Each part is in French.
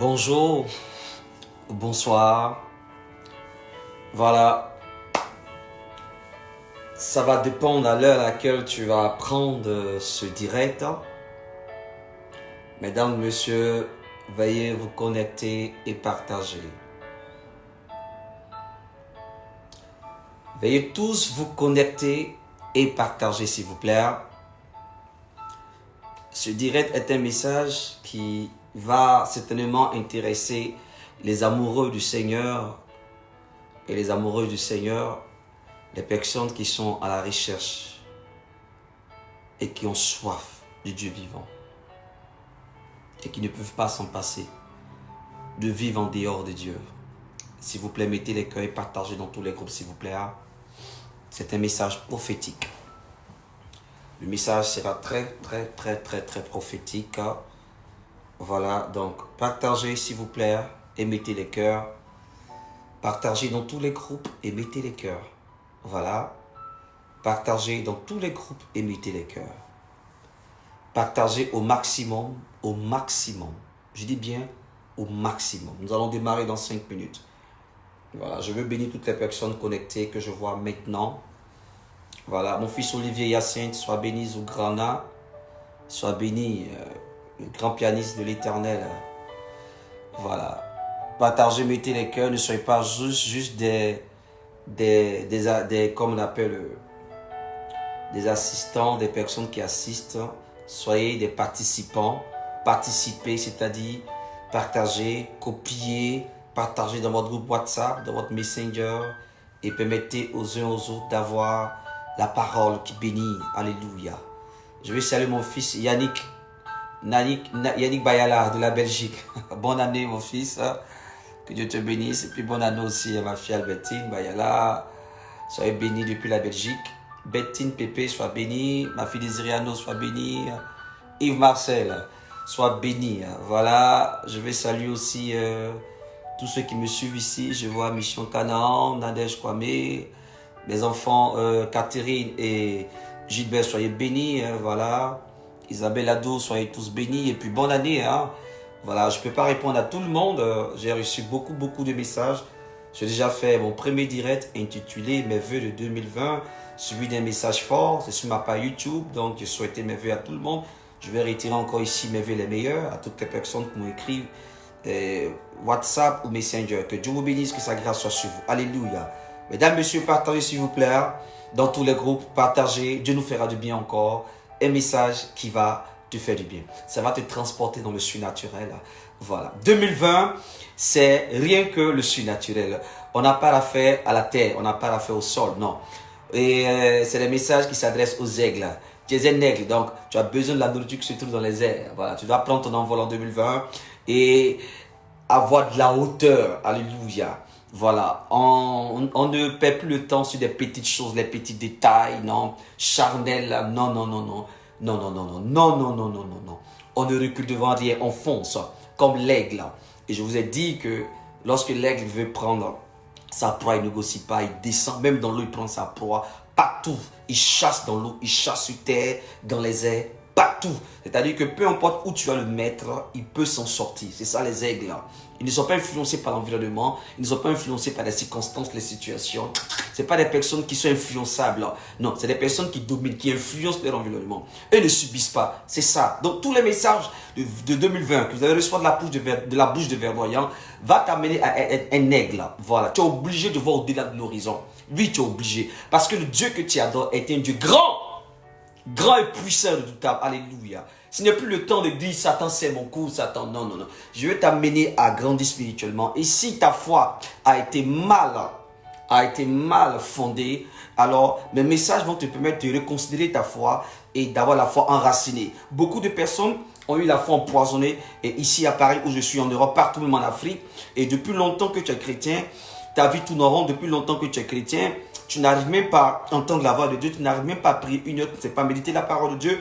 Bonjour, bonsoir. Voilà. Ça va dépendre à l'heure à laquelle tu vas prendre ce direct. Mesdames, messieurs, veuillez vous connecter et partager. Veuillez tous vous connecter et partager, s'il vous plaît. Ce direct est un message qui va certainement intéresser les amoureux du Seigneur et les amoureux du Seigneur, les personnes qui sont à la recherche et qui ont soif du Dieu vivant et qui ne peuvent pas s'en passer de vivre en dehors de Dieu. S'il vous plaît, mettez les cœurs et partagez dans tous les groupes, s'il vous plaît. C'est un message prophétique. Le message sera très prophétique. Voilà, donc partagez s'il vous plaît et mettez les cœurs. Partagez dans tous les groupes et mettez les cœurs. Voilà. Partagez dans tous les groupes et mettez les cœurs. Partagez au maximum, au maximum. Je dis bien au maximum. Nous allons démarrer dans 5 minutes. Voilà, je veux bénir toutes les personnes connectées que je vois maintenant. Voilà, mon fils Olivier Hyacinthe, sois béni Zougrana, sois béni, le grand pianiste de l'Éternel. Voilà, partagez, mettez les cœurs, ne soyez pas juste des comme on appelle, des assistants, des personnes qui assistent. Soyez des participants, participez, c'est-à-dire partagez, copiez, partagez dans votre groupe WhatsApp, dans votre Messenger et permettez aux uns aux autres d'avoir la parole qui bénit. Alléluia. Je vais saluer mon fils Yannick Bayala de la Belgique. Bonne année mon fils. Que Dieu te bénisse. Et puis bonne année aussi à ma fille Albertine Bayala. Soyez bénis depuis la Belgique. Bettine Pépé, sois bénie. Ma fille Désiriano, sois bénie. Yves Marcel, sois béni. Voilà, je vais saluer aussi tous ceux qui me suivent ici. Je vois Mission Canaan, Nadège Kwame, mes enfants Catherine et Gilbert, soyez bénis. Voilà, Isabelle Ado, soyez tous bénis. Et puis bonne année. Voilà, je ne peux pas répondre à tout le monde. J'ai reçu beaucoup de messages. J'ai déjà fait mon premier direct intitulé Mes vœux de 2020, suivi d'un message fort. C'est sur ma page YouTube, donc je souhaitais mes vœux à tout le monde. Je vais retirer encore ici mes vœux les meilleurs à toutes les personnes qui m'ont écrit WhatsApp ou Messenger. Que Dieu vous bénisse, que sa grâce soit sur vous. Alléluia. Mesdames, messieurs, partagez s'il vous plaît. Dans tous les groupes, partagez. Dieu nous fera du bien encore. Un message qui va te faire du bien. Ça va te transporter dans le surnaturel. Voilà. 2020, c'est rien que le surnaturel. On n'a pas affaire à la terre. On n'a pas affaire au sol. Non. Et c'est des messages qui s'adressent aux aigles. Tu es un aigle, donc tu as besoin de la nourriture qui se trouve dans les airs. Voilà, tu dois prendre ton envol en 2020 et avoir de la hauteur. Alléluia. Voilà, on ne perd plus le temps sur des petites choses, les petits détails, non, charnels, non. On ne recule devant rien, on fonce comme l'aigle. Et je vous ai dit que lorsque l'aigle veut prendre sa proie, il ne négocie pas, il descend, même dans l'eau, il prend sa proie. Partout, il chasse dans l'eau, il chasse sur terre, dans les airs, partout. C'est-à-dire que peu importe où tu vas le mettre, il peut s'en sortir. C'est ça les aigles. Ils ne sont pas influencés par l'environnement, ils ne sont pas influencés par les circonstances, les situations. Ce n'est pas des personnes qui sont influençables. Non, c'est des personnes qui dominent, qui influencent leur environnement. Eux ne subissent pas. C'est ça. Donc tous les messages de 2020 que vous allez recevoir de la bouche de verdoyant va t'amener à être un aigle. Voilà. Tu es obligé de voir au-delà de l'horizon. Oui, tu es obligé. Parce que le Dieu que tu adores est un Dieu grand. Grand et puissant, redoutable. Alléluia. Ce n'est plus le temps de dire Satan c'est mon coup, Satan. Non. Je vais t'amener à grandir spirituellement. Et si ta foi a été mal fondée, alors mes messages vont te permettre de reconsidérer ta foi et d'avoir la foi enracinée. Beaucoup de personnes ont eu la foi empoisonnée. Et ici à Paris où je suis en Europe, partout même en Afrique. Et depuis longtemps que tu es chrétien, ta vie tourne en rond. Depuis longtemps que tu es chrétien, tu n'arrives même pas à entendre la voix de Dieu. Tu n'arrives même pas à prier une heure. Tu ne sais pas méditer la parole de Dieu.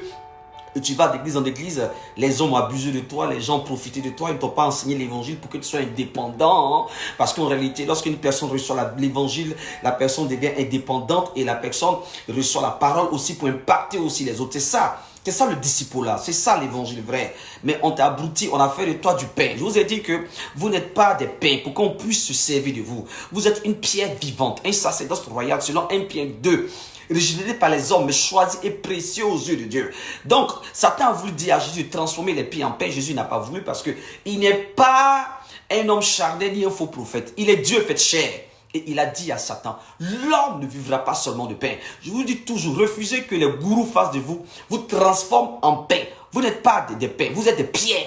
Et tu vas d'église en église, les hommes ont abusé de toi, les gens ont profité de toi, ils ne t'ont pas enseigné l'évangile pour que tu sois indépendant. Parce qu'en réalité, lorsqu'une personne reçoit l'évangile, la personne devient indépendante et la personne reçoit la parole aussi pour impacter aussi les autres. C'est ça. C'est ça le disciple-là, c'est ça l'évangile vrai. Mais on t'a abruti, on a fait de toi du pain. Je vous ai dit que vous n'êtes pas des pains pour qu'on puisse se servir de vous. Vous êtes une pierre vivante, un sacerdoce royal selon 1 Pierre 2. Rejeté par les hommes, mais choisi et précieux aux yeux de Dieu. Donc, Satan a voulu dire à Jésus de transformer les pierres en pain. Jésus n'a pas voulu parce que il n'est pas un homme charnel ni un faux prophète. Il est Dieu fait chair. Et il a dit à Satan, l'homme ne vivra pas seulement de pain. Je vous dis toujours, refusez que les gourous fassent de vous, vous transforment en pain. Vous n'êtes pas des pains, vous êtes des pierres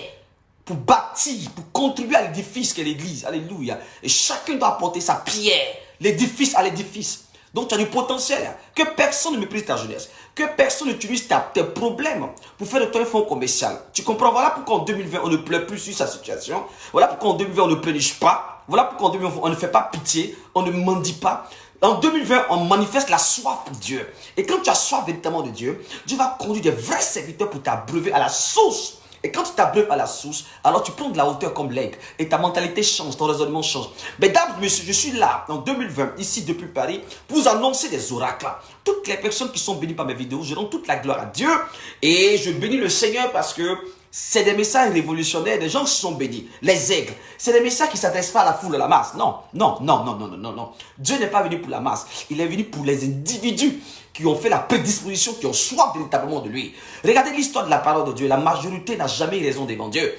pour bâtir, pour contribuer à l'édifice qu'est l'église. Alléluia. Et chacun doit apporter sa pierre, l'édifice à l'édifice. Donc tu as du potentiel. Que personne ne méprise ta jeunesse. Que personne n'utilise tes problèmes pour faire de toi un fonds commercial. Tu comprends? Voilà pourquoi en 2020 on ne pleure plus sur sa situation. Voilà pourquoi en 2020 on ne pleurniche pas. Voilà pourquoi en 2020 on ne fait pas pitié. On ne mendie pas. En 2020 on manifeste la soif pour Dieu. Et quand tu as soif véritablement de Dieu, Dieu va conduire des vrais serviteurs pour t'abreuver à la source. Et quand tu t'abreuves à la source, alors tu prends de la hauteur comme l'aigle. Et ta mentalité change, ton raisonnement change. Mesdames, messieurs, je suis là, en 2020, ici depuis Paris, pour vous annoncer des oracles. Toutes les personnes qui sont bénies par mes vidéos, je rends toute la gloire à Dieu. Et je bénis le Seigneur parce que c'est des messages révolutionnaires, des gens qui sont bénis. Les aigles, c'est des messages qui ne s'adressent pas à la foule, à la masse. Non, non, non, non, non, non, non, non. Dieu n'est pas venu pour la masse. Il est venu pour les individus qui ont fait la prédisposition, qui ont soif véritablement de lui. Regardez l'histoire de la parole de Dieu. La majorité n'a jamais eu raison devant Dieu.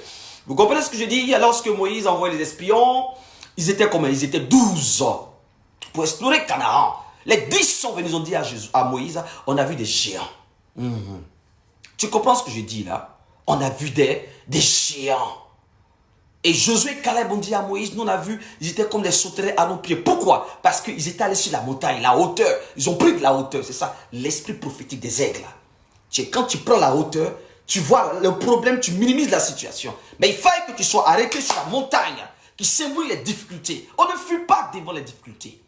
Vous comprenez ce que je dis? Lorsque Moïse envoyait les espions, ils étaient combien? Ils étaient 12 pour explorer Canaan. Les 10 sont venus, ils ont dit à Moïse, on a vu des géants. Tu comprends ce que je dis là? On a vu des géants. Et Josué et Caleb ont dit à Moïse, nous on a vu, ils étaient comme des sauterelles à nos pieds. Pourquoi? Parce qu'ils étaient allés sur la montagne, la hauteur. Ils ont pris de la hauteur, c'est ça, l'esprit prophétique des aigles. Quand tu prends la hauteur, tu vois le problème, tu minimises la situation. Mais il fallait que tu sois arrêté sur la montagne, qui symbolise les difficultés. On ne fuit pas devant les difficultés.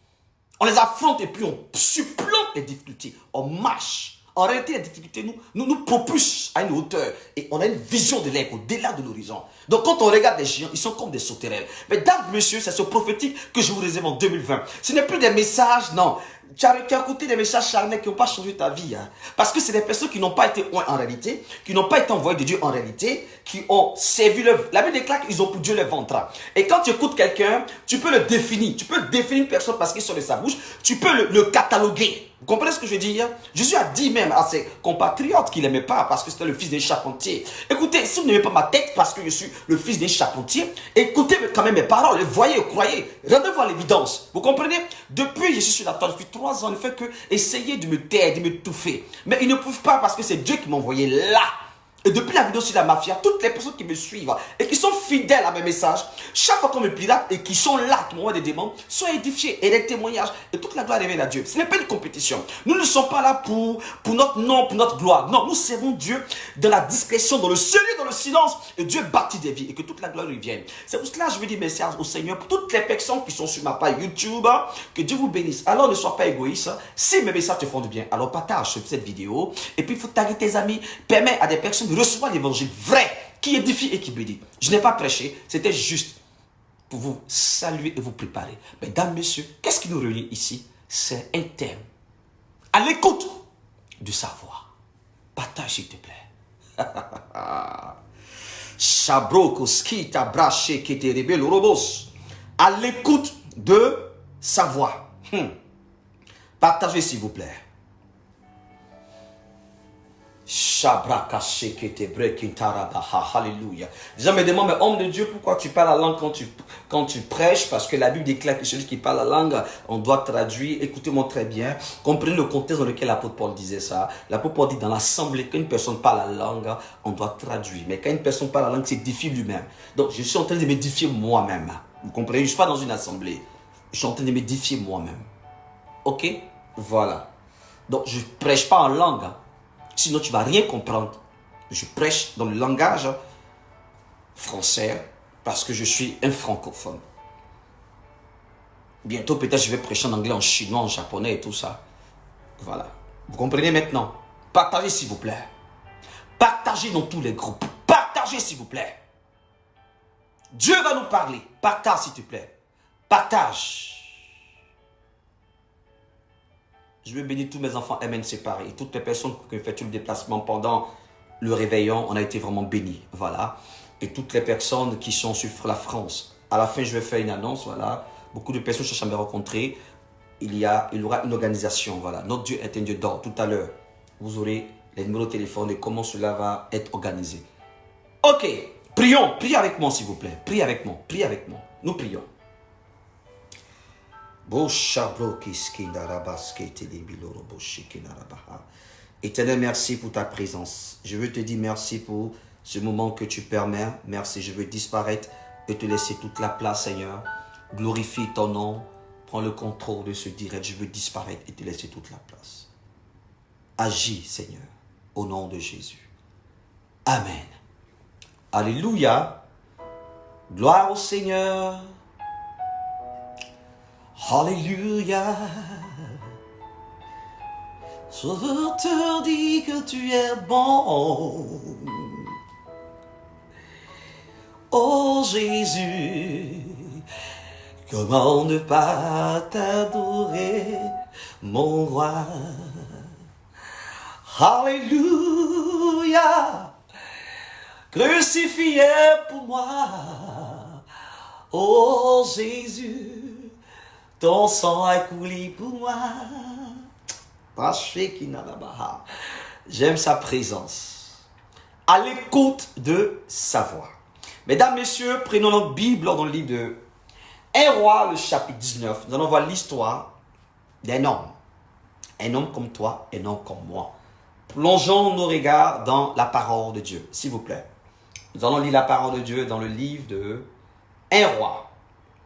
On les affronte et puis on supplante les difficultés. On marche. En réalité, les difficultés nous propulsent à une hauteur et on a une vision de l'aigle au-delà de l'horizon. Donc, quand on regarde les géants, ils sont comme des sauterelles. Mesdames, messieurs, c'est ce prophétique que je vous réserve en 2020. Ce n'est plus des messages, non. Tu as écouté des messages charnels qui n'ont pas changé ta vie. Parce que c'est des personnes qui n'ont pas été oints en réalité, qui n'ont pas été envoyées de Dieu en réalité, qui ont servi la Bible déclare qu'ils ont pour Dieu le ventre. Et quand tu écoutes quelqu'un, tu peux le définir. Tu peux définir une personne parce qu'il sort de sa bouche. Tu peux le cataloguer. Vous comprenez ce que je veux dire? Jésus a dit même à ses compatriotes qu'il n'aimait pas parce que c'était le fils d'un charpentier. Écoutez, si vous n'aimez pas ma tête parce que je suis le fils d'un charpentier, écoutez quand même mes paroles, voyez, croyez, rendez-vous à l'évidence. Vous comprenez? Depuis, je suis sur la terre, depuis 3 ans, ne fait que essayer de me taire, de m'étouffer. Mais ils ne peuvent pas parce que c'est Dieu qui m'a envoyé là. Et depuis la vidéo sur la mafia, toutes les personnes qui me suivent et qui sont fidèles à mes messages, chaque fois qu'on me pirate et qui sont là, qui m'envoient des démons, sont édifiés et des témoignages. Et toute la gloire revient à Dieu. Ce n'est pas une compétition. Nous ne sommes pas là pour notre nom, pour notre gloire. Non, nous servons Dieu dans la discrétion, dans le secret, dans le silence. Et Dieu bâtit des vies et que toute la gloire lui vienne. C'est pour cela que je veux dire merci au Seigneur pour toutes les personnes qui sont sur ma page YouTube. Que Dieu vous bénisse. Alors ne sois pas égoïste. Si mes messages te font du bien, alors partage cette vidéo. Et puis il faut taguer tes amis. Permets à des personnes de recevoir l'évangile vrai qui édifie et qui bénit. Je n'ai pas prêché, c'était juste pour vous saluer et vous préparer. Mesdames, messieurs, qu'est-ce qui nous réunit ici? C'est un thème. À l'écoute du savoir. Partage s'il te plaît. Chabrokoski braché qui te révèle robos. À l'écoute de savoir. Partagez s'il vous plaît. Alléluia. Les gens me demandent, mais homme de Dieu, pourquoi tu parles la langue quand tu prêches? Parce que la Bible déclare que celui qui parle la langue, on doit traduire. Écoutez-moi très bien. Comprenez le contexte dans lequel l'apôtre Paul disait ça. L'apôtre Paul dit dans l'assemblée, quand une personne parle la langue, on doit traduire. Mais quand une personne parle la langue, c'est édifier lui-même. Donc je suis en train de m'édifier moi-même. Vous comprenez? Je ne suis pas dans une assemblée. Je suis en train de m'édifier moi-même. Ok? Voilà. Donc je ne prêche pas en langue. Sinon, tu ne vas rien comprendre. Je prêche dans le langage français parce que je suis un francophone. Bientôt, peut-être, je vais prêcher en anglais, en chinois, en japonais et tout ça. Voilà. Vous comprenez maintenant? Partagez, s'il vous plaît. Partagez dans tous les groupes. Partagez, s'il vous plaît. Dieu va nous parler. Partage, s'il te plaît. Partage. Je veux bénir tous mes enfants MN séparés, toutes les personnes qui ont fait tout le déplacement pendant le réveillon, on a été vraiment bénis. Voilà. Et toutes les personnes qui sont sur la France, à la fin, je vais faire une annonce. Voilà. Beaucoup de personnes cherchent à me rencontrer. Il y aura une organisation. Voilà. Notre Dieu est un Dieu d'or. Tout à l'heure, vous aurez les numéros de téléphone et comment cela va être organisé. Ok. Prions. Priez avec moi, s'il vous plaît. Priez avec moi. Priez avec moi. Nous prions. Éternel, merci pour ta présence. Je veux te dire merci pour ce moment que tu permets. Merci, je veux disparaître et te laisser toute la place, Seigneur. Glorifie ton nom. Prends le contrôle de ce direct. Je veux disparaître et te laisser toute la place. Agis, Seigneur, au nom de Jésus. Amen. Alléluia. Gloire au Seigneur. Alléluia. Sauveur dit que tu es bon. Oh Jésus, comment ne pas t'adorer, mon roi. Alléluia. Crucifié pour moi. Oh Jésus, ton sang a coulé pour moi. J'aime sa présence. À l'écoute de sa voix. Mesdames, messieurs, prenons notre Bible dans le livre de 1 Roi, le chapitre 19. Nous allons voir l'histoire d'un homme. Un homme comme toi, un homme comme moi. Plongeons nos regards dans la parole de Dieu, s'il vous plaît. Nous allons lire la parole de Dieu dans le livre de 1 Roi.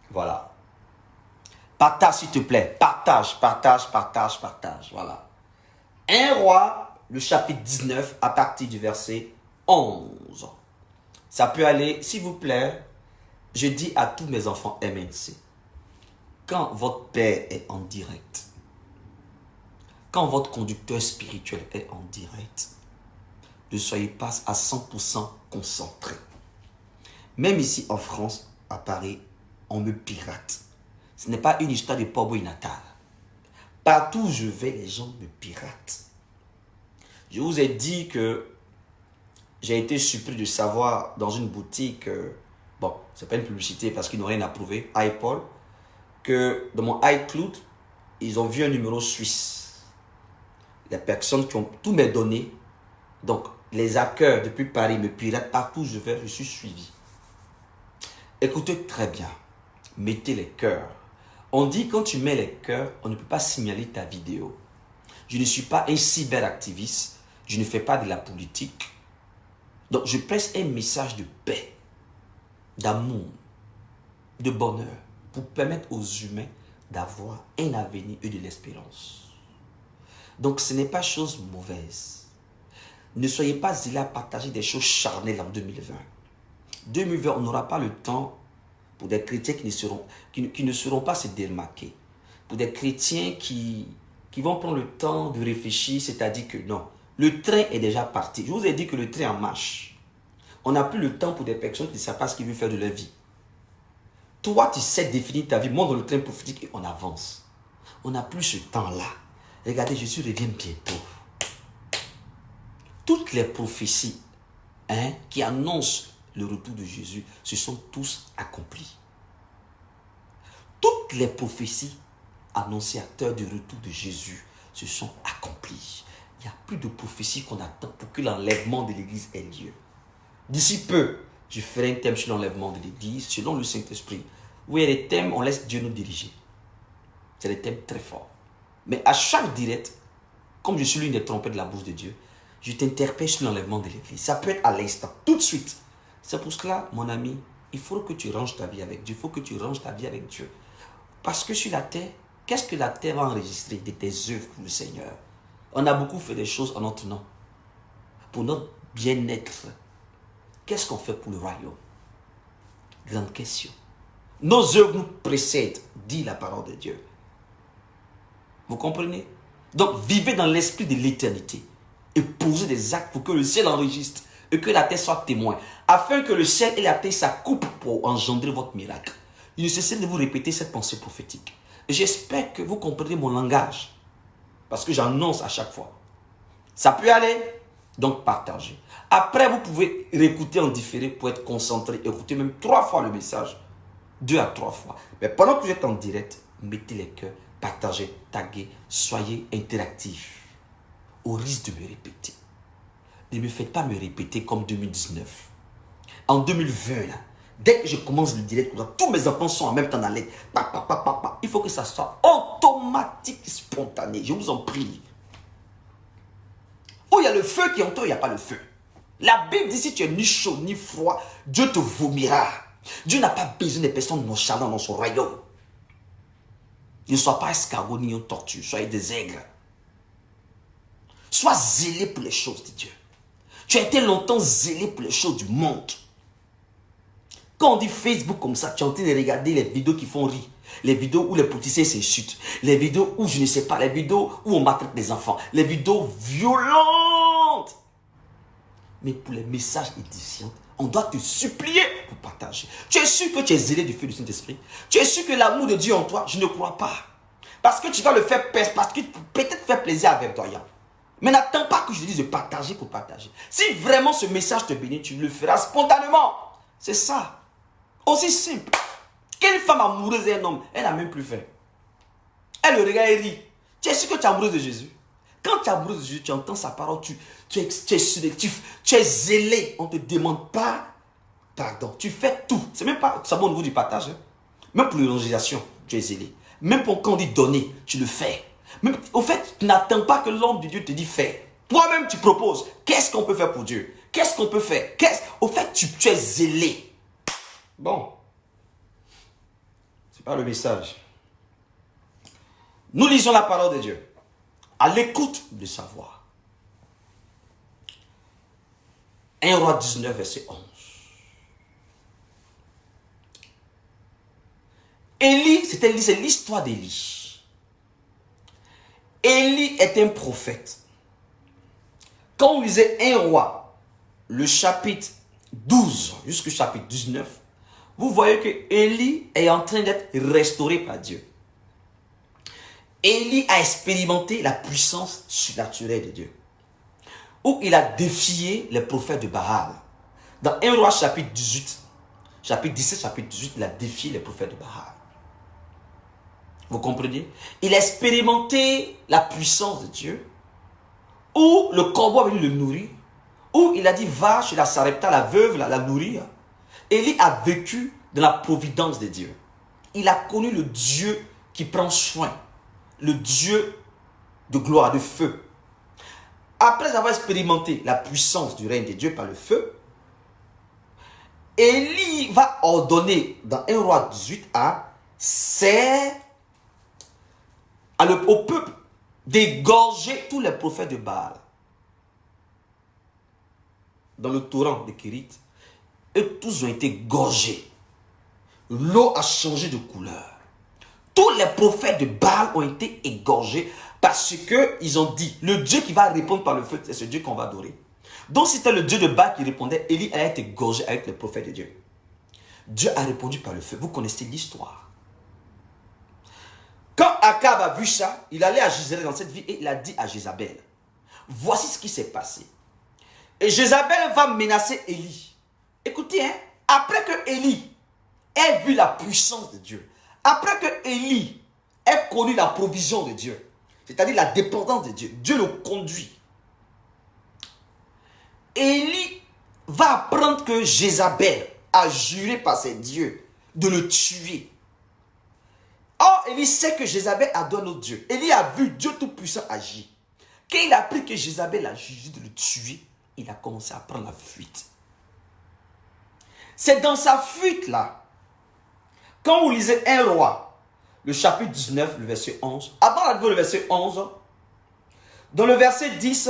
Voilà. Partage, s'il te plaît. Partage. Voilà. 1 Roi, le chapitre 19, à partir du verset 11. Ça peut aller, s'il vous plaît, je dis à tous mes enfants MNC, quand votre père est en direct, quand votre conducteur spirituel est en direct, ne soyez pas à 100% concentrés. Même ici en France, à Paris, on me pirate. Ce n'est pas une histoire de Pobo Natal. Partout où je vais, les gens me piratent. Je vous ai dit que j'ai été surpris de savoir dans une boutique, bon, ce n'est pas une publicité parce qu'ils n'ont rien à prouver, iPod, que dans mon iCloud, ils ont vu un numéro suisse. Les personnes qui ont tous mes données, donc les hackers depuis Paris me piratent partout où je vais, je suis suivi. Écoutez très bien, mettez les cœurs. On dit quand tu mets les cœurs, on ne peut pas signaler ta vidéo. Je ne suis pas un cyberactiviste, je ne fais pas de la politique. Donc je presse un message de paix, d'amour, de bonheur, pour permettre aux humains d'avoir un avenir et de l'espérance. Donc ce n'est pas chose mauvaise. Ne soyez pas là à partager des choses charnelles en 2020. 2020, on n'aura pas le temps pour des chrétiens qui ne seront pas se démarquer. Pour des chrétiens qui vont prendre le temps de réfléchir, c'est-à-dire que non, le train est déjà parti. Je vous ai dit que le train en marche. On n'a plus le temps pour des personnes qui ne savent pas ce qu'ils veulent faire de leur vie. Toi, tu sais définir ta vie. Monte dans le train prophétique et on avance. On n'a plus ce temps-là. Regardez, Jésus revient bientôt. Toutes les prophéties qui annoncent le retour de Jésus se sont tous accomplies. Toutes les prophéties annonciateurs du retour de Jésus se sont accomplies. Il n'y a plus de prophéties qu'on attend pour que l'enlèvement de l'Église ait lieu. D'ici peu, je ferai un thème sur l'enlèvement de l'Église, selon le Saint-Esprit. Oui, les thèmes, on laisse Dieu nous diriger. C'est des thèmes très forts. Mais à chaque direct, comme je suis l'une des trompettes de la bouche de Dieu, je t'interpelle sur l'enlèvement de l'Église. Ça peut être à l'instant, tout de suite. C'est pour cela, mon ami, il faut que tu ranges ta vie avec Dieu. Il faut que tu ranges ta vie avec Dieu. Parce que sur la terre, qu'est-ce que la terre va enregistrer de tes œuvres pour le Seigneur? On a beaucoup fait des choses en notre nom. Pour notre bien-être. Qu'est-ce qu'on fait pour le royaume? Grande question. Nos œuvres nous précèdent, dit la parole de Dieu. Vous comprenez? Donc, vivez dans l'esprit de l'éternité. Et posez des actes pour que le ciel enregistre. Et que la terre soit témoin. Afin que le ciel et la terre s'accouplent pour engendrer votre miracle. Il ne cesse de vous répéter cette pensée prophétique. Et j'espère que vous comprenez mon langage. Parce que j'annonce à chaque fois. Ça peut aller. Donc partagez. Après, vous pouvez réécouter en différé pour être concentré. Écoutez même 3 fois le message. 2 à 3 fois. Mais pendant que vous êtes en direct, mettez les cœurs, partagez, taguez, soyez interactifs. Au risque de me répéter. Ne me faites pas me répéter comme 2019. En 2020, là, dès que je commence le direct, tous mes enfants sont en même temps dans l'aide. Il faut que ça soit automatique, spontané. Je vous en prie. Où il y a le feu qui entend, il n'y a pas le feu. La Bible dit, si tu es ni chaud ni froid, Dieu te vomira. Dieu n'a pas besoin des personnes nonchalantes dans son royaume. Ne sois pas escargot ni une tortue, soyez des aigres. Sois zélé pour les choses de Dieu. Tu as été longtemps zélé pour les choses du monde. Quand on dit Facebook comme ça, tu es en train de regarder les vidéos qui font rire. Les vidéos où les politiciens s'insultent. Les vidéos où je ne sais pas. Les vidéos où on maltraite les enfants. Les vidéos violentes. Mais pour les messages édifiants, on doit te supplier pour partager. Tu es sûr que tu es zélé du feu du Saint-Esprit? Tu es sûr que l'amour de Dieu en toi? Je ne crois pas. Parce que tu vas le faire, parce que peut-être faire plaisir avec toi. Mais n'attends pas que je te dise de partager pour partager. Si vraiment ce message te bénit, tu le feras spontanément. C'est ça. Aussi simple. Quelle femme amoureuse est un homme? Elle n'a même plus faim. Elle le regarde et rit. Tu es sûr que tu es amoureuse de Jésus? Quand tu es amoureuse de Jésus, tu entends sa parole, tu es sélectif, tu es zélé. On ne te demande pas pardon. Tu fais tout. C'est même pas ça bon au niveau du partage. Hein? Même pour l'évangélisation, tu es zélé. Même pour quand on dit donner, tu le fais. Même, au fait, tu n'attends pas que l'homme de Dieu te dise fais. Toi-même, tu proposes. Qu'est-ce qu'on peut faire pour Dieu? Qu'est-ce qu'on peut faire? Au fait, tu es zélé. Bon. C'est pas le message. Nous lisons la parole de Dieu. À l'écoute de sa voix. 1 Roi 19, verset 11. Élie, c'est l'histoire d'Élie. Élie est un prophète. Quand on lisait 1 Roi, le chapitre 12 jusqu'au chapitre 19, vous voyez que Élie est en train d'être restauré par Dieu. Élie a expérimenté la puissance surnaturelle de Dieu. Où il a défié les prophètes de Baal. Dans 1 Roi chapitre 18, chapitre 17, chapitre 18, il a défié les prophètes de Baal. Vous comprenez? Il a expérimenté la puissance de Dieu. Où le corbeau est venu le nourrir. Où il a dit, va chez la Sarepta, la veuve, la nourrir. Élie a vécu de la providence de Dieu. Il a connu le Dieu qui prend soin. Le Dieu de gloire, de feu. Après avoir expérimenté la puissance du règne de Dieu par le feu, Élie va ordonner dans 1 Roi 18 au peuple d'égorger tous les prophètes de Baal. Dans le torrent de Kérit, et tous ont été gorgés. L'eau a changé de couleur. Tous les prophètes de Baal ont été égorgés parce qu'ils ont dit, le Dieu qui va répondre par le feu, c'est ce Dieu qu'on va adorer. Donc si c'était le Dieu de Baal qui répondait, Élie a été égorgé avec les prophètes de Dieu. Dieu a répondu par le feu. Vous connaissez l'histoire. Quand Akab a vu ça, il allait à Jézabel dans cette vie et il a dit à Jézabel, voici ce qui s'est passé. Et Jézabel va menacer Élie. Écoutez, hein, après que Élie ait vu la puissance de Dieu, après que Élie ait connu la provision de Dieu, c'est-à-dire la dépendance de Dieu, Dieu le conduit. Élie va apprendre que Jézabel a juré par ses dieux de le tuer. Or, Élie sait que Jézabel adore notre Dieu. Élie a vu Dieu Tout-Puissant agir. Quand il a appris que Jézabel a juré de le tuer, il a commencé à prendre la fuite. C'est dans sa fuite-là, quand vous lisez 1 Roi, le chapitre 19, le verset 11, avant d'arriver au verset 11, dans le verset 10,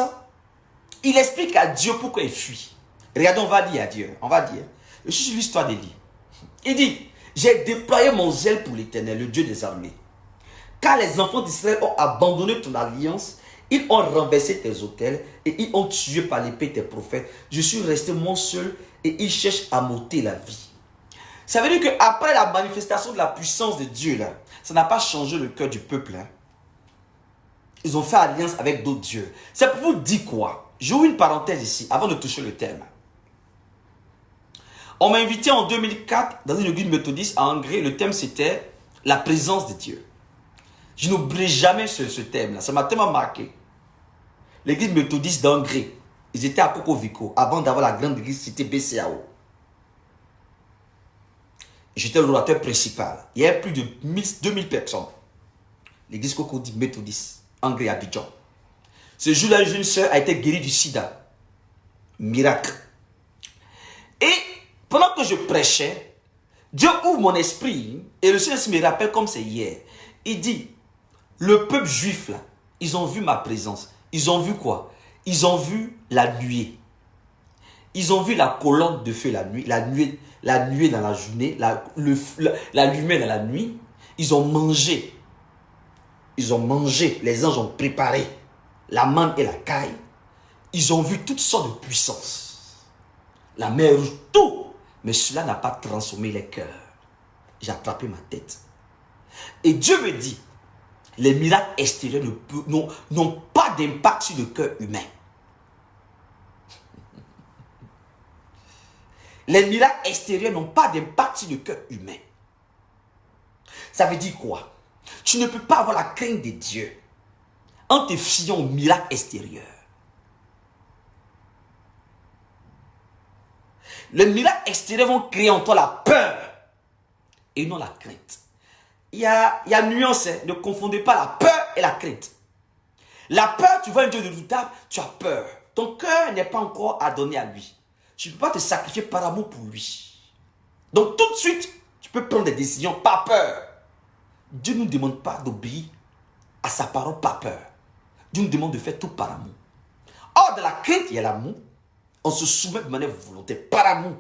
il explique à Dieu pourquoi il fuit. Regardez, on va dire à Dieu, on va dire, je suis l'histoire d'Élie. Il dit, j'ai déployé mon zèle pour l'Éternel, le Dieu des armées. Car les enfants d'Israël ont abandonné ton alliance, ils ont renversé tes autels et ils ont tué par l'épée tes prophètes. Je suis resté moi seul et ils cherchent à m'ôter la vie. Ça veut dire qu'après la manifestation de la puissance de Dieu, là, ça n'a pas changé le cœur du peuple. Hein. Ils ont fait alliance avec d'autres dieux. C'est pour vous dire quoi? j'ouvre une parenthèse ici, avant de toucher le thème. On m'a invité en 2004 dans une église méthodiste à Hongrie. Le thème c'était la présence de Dieu. Je n'oublierai jamais ce thème-là. Ça m'a tellement marqué. L'église méthodiste d'Hongrie. Ils étaient à Kokovico avant d'avoir la grande église cité BCAO. J'étais l'orateur principal. Il y avait plus de 2000 personnes. L'église Cocody méthodiste, Hongrie, Abidjan. Ce jour-là, une jeune sœur a été guérie du sida. Miracle. Et pendant que je prêchais, Dieu ouvre mon esprit et le Seigneur me rappelle comme c'est hier. Il dit, le peuple juif là, ils ont vu ma présence. Ils ont vu quoi? Ils ont vu la nuée. Ils ont vu la colonne de feu la nuit, la nuée dans la journée, la lumière dans la nuit. Ils ont mangé. Ils ont mangé. Les anges ont préparé la manne et la caille. Ils ont vu toutes sortes de puissances. La mer rouge, tout. Mais cela n'a pas transformé les cœurs. J'ai attrapé ma tête. Et Dieu me dit, les miracles extérieurs n'ont pas d'impact sur le cœur humain. Les miracles extérieurs n'ont pas d'impact sur le cœur humain. Ça veut dire quoi? Tu ne peux pas avoir la crainte de Dieu en te fiant aux miracles extérieurs. Les miracles extérieurs vont créer en toi la peur et non la crainte. Il y a nuance, hein? Ne confondez pas la peur et la crainte. La peur, tu vois un Dieu redoutable, tu as peur. Ton cœur n'est pas encore adonné à lui. Tu ne peux pas te sacrifier par amour pour lui. Donc tout de suite, tu peux prendre des décisions par peur. Dieu ne nous demande pas d'obéir à sa parole par peur. Dieu nous demande de faire tout par amour. Or, dans la crainte, il y a l'amour. On se soumet de manière volontaire, par amour.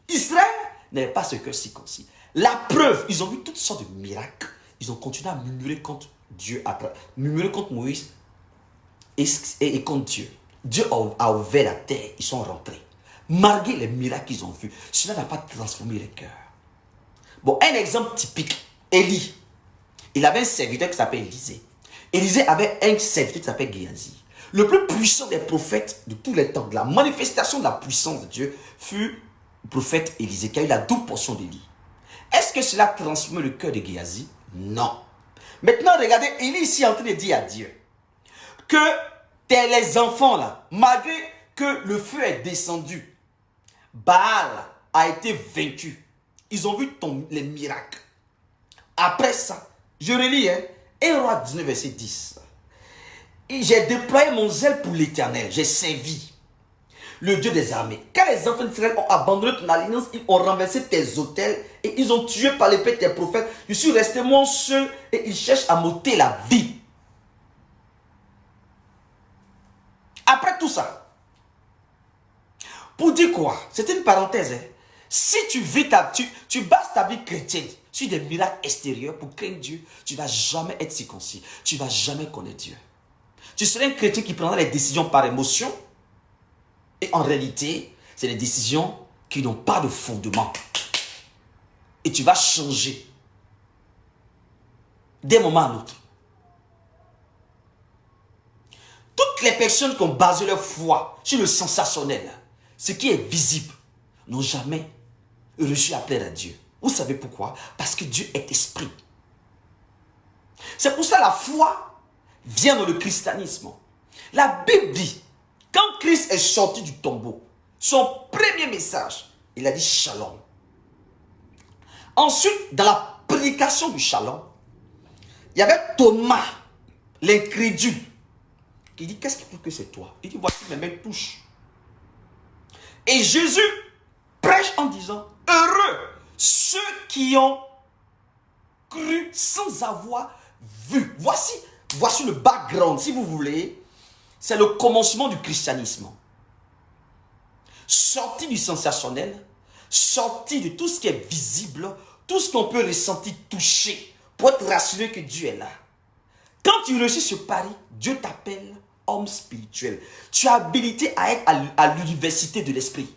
Israël n'avait pas ce cœur circoncis. La preuve, ils ont vu toutes sortes de miracles. Ils ont continué à murmurer contre Dieu, murmurer contre Moïse et contre Dieu. Dieu a ouvert la terre, ils sont rentrés. Malgré les miracles qu'ils ont vus, cela n'a pas transformé les cœurs. Bon, un exemple typique, Élie. Il avait un serviteur qui s'appelle Élisée. Élisée avait un serviteur qui s'appelle Géasi. Le plus puissant des prophètes de tous les temps, de la manifestation de la puissance de Dieu, fut le prophète Élisée, qui a eu la double portion d'Élie. Est-ce que cela a transformé le cœur de Géasi? Non. Maintenant, regardez, Élie ici est en train de dire à Dieu que les enfants là, malgré que le feu est descendu, Baal a été vaincu. Ils ont vu les miracles. Après ça, je relis, 1 Roi 19, verset 10. Et j'ai déployé mon zèle pour l'Éternel. J'ai servi le Dieu des armées. Quand les enfants d'Israël ont abandonné ton alliance, ils ont renversé tes autels et ils ont tué par l'épée tes prophètes. Je suis resté moi seul et ils cherchent à m'ôter la vie. Après tout ça, pour dire quoi? C'était une parenthèse. Si tu vis tu bases ta vie chrétienne sur des miracles extérieurs pour craindre Dieu, tu ne vas jamais être circoncis. Tu ne vas jamais connaître Dieu. Tu serais un chrétien qui prendra les décisions par émotion. Et en réalité, c'est des décisions qui n'ont pas de fondement. Et tu vas changer d'un moment à l'autre. Toutes les personnes qui ont basé leur foi sur le sensationnel, ce qui est visible, n'ont jamais reçu à plaire à Dieu. Vous savez pourquoi? Parce que Dieu est esprit. C'est pour ça la foi vient dans le christianisme. La Bible dit, quand Christ est sorti du tombeau, son premier message, il a dit shalom. Ensuite, dans la prédication du shalom, il y avait Thomas, l'incrédule, qui dit, qu'est-ce qui prouve que c'est toi? Il dit, voici mes mains touchent. Et Jésus prêche en disant, heureux ceux qui ont cru sans avoir vu. Voici le background, si vous voulez. C'est le commencement du christianisme. Sorti du sensationnel, sorti de tout ce qui est visible, tout ce qu'on peut ressentir, toucher, pour être rassuré que Dieu est là. Quand tu réussis ce pari, Dieu t'appelle homme spirituel. Tu as habilité à être à l'université de l'esprit.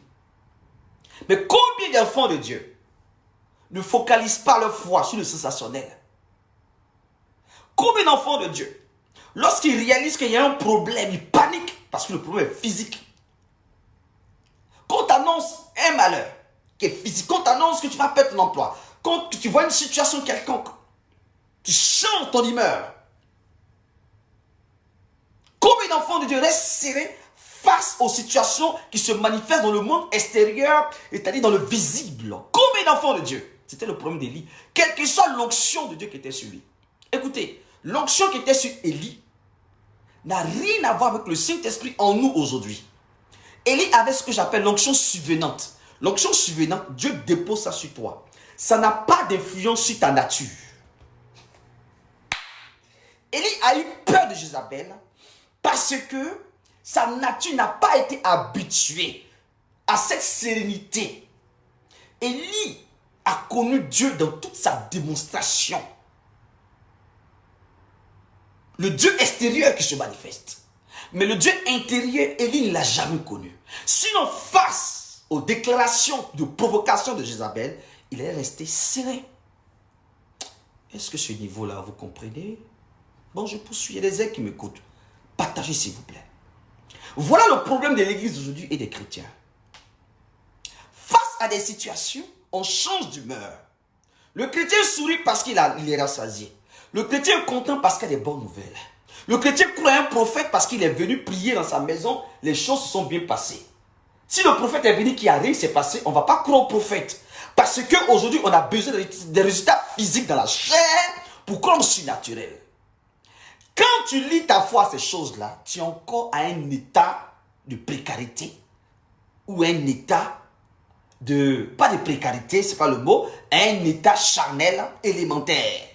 Mais combien d'enfants de Dieu ne focalisent pas leur foi sur le sensationnel? Combien d'enfants de Dieu, lorsqu'ils réalisent qu'il y a un problème, ils paniquent parce que le problème est physique. Quand tu annonces un malheur qui est physique, quand tu annonces que tu vas perdre ton emploi, quand tu vois une situation quelconque, tu changes ton humeur. Combien d'enfants de Dieu restent serrés face aux situations qui se manifestent dans le monde extérieur, c'est-à-dire dans le visible? Combien d'enfants de Dieu? C'était le problème d'Élie. Quelle que soit l'onction de Dieu qui était sur lui. Écoutez, l'onction qui était sur Élie n'a rien à voir avec le Saint-Esprit en nous aujourd'hui. Élie avait ce que j'appelle l'onction subvenante. L'onction subvenante, Dieu dépose ça sur toi. Ça n'a pas d'influence sur ta nature. Élie a eu peur de Jézabel parce que sa nature n'a pas été habituée à cette sérénité. Élie a connu Dieu dans toute sa démonstration. Le Dieu extérieur qui se manifeste. Mais le Dieu intérieur, Élie ne l'a jamais connu. Sinon, face aux déclarations de provocation de Jézabel, il est resté serein. Est-ce que ce niveau-là, vous comprenez? Bon, je poursuis. Il y a des aides qui m'écoutent. Partagez, s'il vous plaît. Voilà le problème de l'église aujourd'hui et des chrétiens. Face à des situations, on change d'humeur. Le chrétien sourit parce qu'il est rassasié. Le chrétien est content parce qu'il y a des bonnes nouvelles. Le chrétien croit à un prophète parce qu'il est venu prier dans sa maison, les choses se sont bien passées. Si le prophète est venu, qu'il n'y a rien qui s'est passé, on ne va pas croire au prophète. Parce qu'aujourd'hui, on a besoin des résultats physiques dans la chair pour croire au surnaturel. Quand tu lis ta foi à ces choses-là, tu es encore à un état de précarité ou un état de, pas de précarité, c'est pas le mot, un état charnel élémentaire.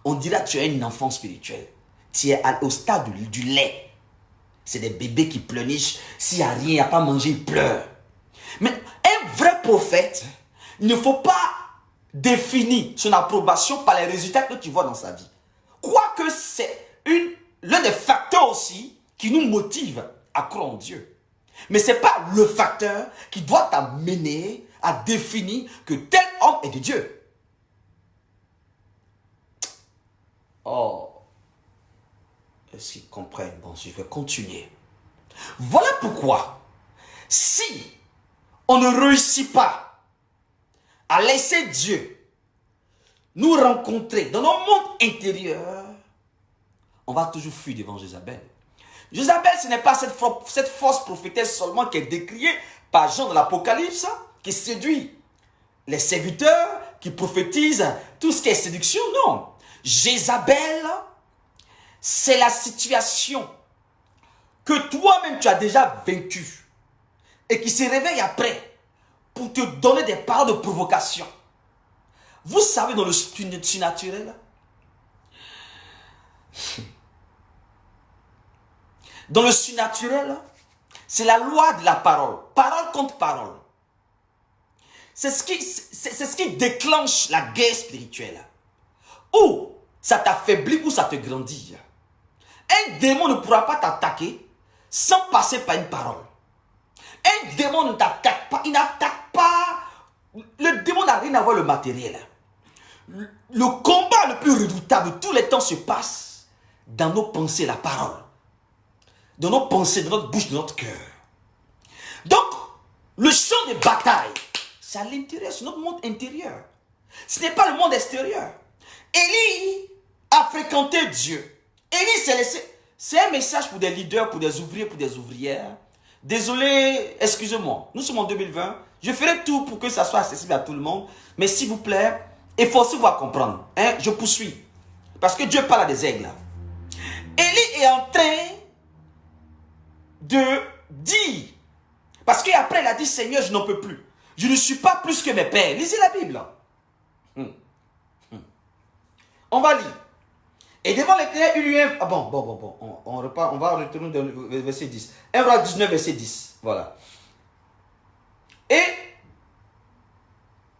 On dira que tu es un enfant spirituel. Tu es au stade du lait. C'est des bébés qui pleurnichent. S'il n'y a rien, il n'y a pas à manger, ils pleurent. Mais un vrai prophète, il ne faut pas définir son approbation par les résultats que tu vois dans sa vie. Quoique c'est l'un des facteurs aussi qui nous motive à croire en Dieu. Mais ce n'est pas le facteur qui doit t'amener à définir que tel homme est de Dieu. Oh, est-ce qu'ils comprennent? Bon, je vais continuer. Voilà pourquoi, si on ne réussit pas à laisser Dieu nous rencontrer dans nos mondes intérieurs, on va toujours fuir devant Jézabel. Jézabel, ce n'est pas cette fausse prophétesse seulement qui est décriée par Jean de l'Apocalypse, qui séduit les serviteurs, qui prophétise tout ce qui est séduction. Non. Jézabel, c'est la situation que toi-même tu as déjà vécue et qui se réveille après pour te donner des paroles de provocation. Vous savez, dans le surnaturel, dans le surnaturel, c'est la loi de la parole. Parole contre parole. C'est ce qui déclenche la guerre spirituelle. Ou ça t'affaiblit ou ça te grandit. Un démon ne pourra pas t'attaquer sans passer par une parole. Un démon ne t'attaque pas. Il n'attaque pas. Le démon n'a rien à voir avec le matériel. Le combat le plus redoutable de tous les temps se passe dans nos pensées, la parole. Dans nos pensées, dans notre bouche, dans notre cœur. Donc, le champ de bataille, c'est à l'intérieur, c'est notre monde intérieur. Ce n'est pas le monde extérieur. Élie a fréquenté Dieu. Élie s'est laissé. C'est un message pour des leaders, pour des ouvriers, pour des ouvrières. Désolé, excusez-moi. Nous sommes en 2020. Je ferai tout pour que ça soit accessible à tout le monde. Mais s'il vous plaît, efforcez-vous à comprendre. Hein? Je poursuis. Parce que Dieu parle à des aigles. Élie est en train de dire. Parce qu'après, il a dit, Seigneur, je n'en peux plus. Je ne suis pas plus que mes pères. Lisez la Bible. On va lire. Et devant l'Éternel, il lui a... Ah bon. On repart, on va retourner dans le verset 10. 1 roi 19, verset 10. Voilà. Et...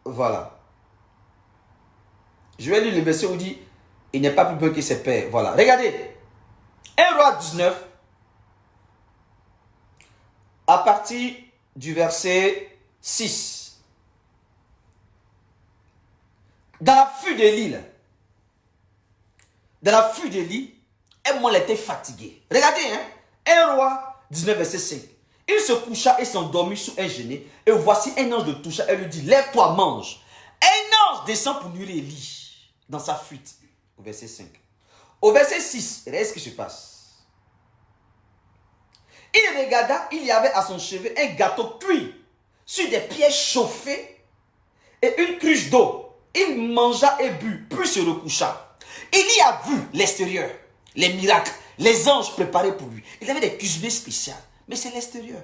Voilà. Je vais lire le verset où il dit, il n'est pas plus bon que ses pères. Voilà. Regardez. 1 roi 19. À partir du verset 6. Dans la fuite de l'île. Dans la fuite de l'île, un mois il était fatigué. Regardez, hein. Un roi 19, verset 5. Il se coucha et s'endormit sous un genêt. Et voici un ange le toucha et lui dit, lève-toi, mange. Un ange descend pour nourrir Élie dans sa fuite. Au verset 5. Au verset 6, regardez ce qui se passe. Il regarda, il y avait à son chevet un gâteau cuit sur des pièges chauffés et une cruche d'eau. Il mangea et but, puis se recoucha. Il y a vu l'extérieur, les miracles, les anges préparés pour lui. Il avait des cuisiniers spéciaux, mais c'est l'extérieur.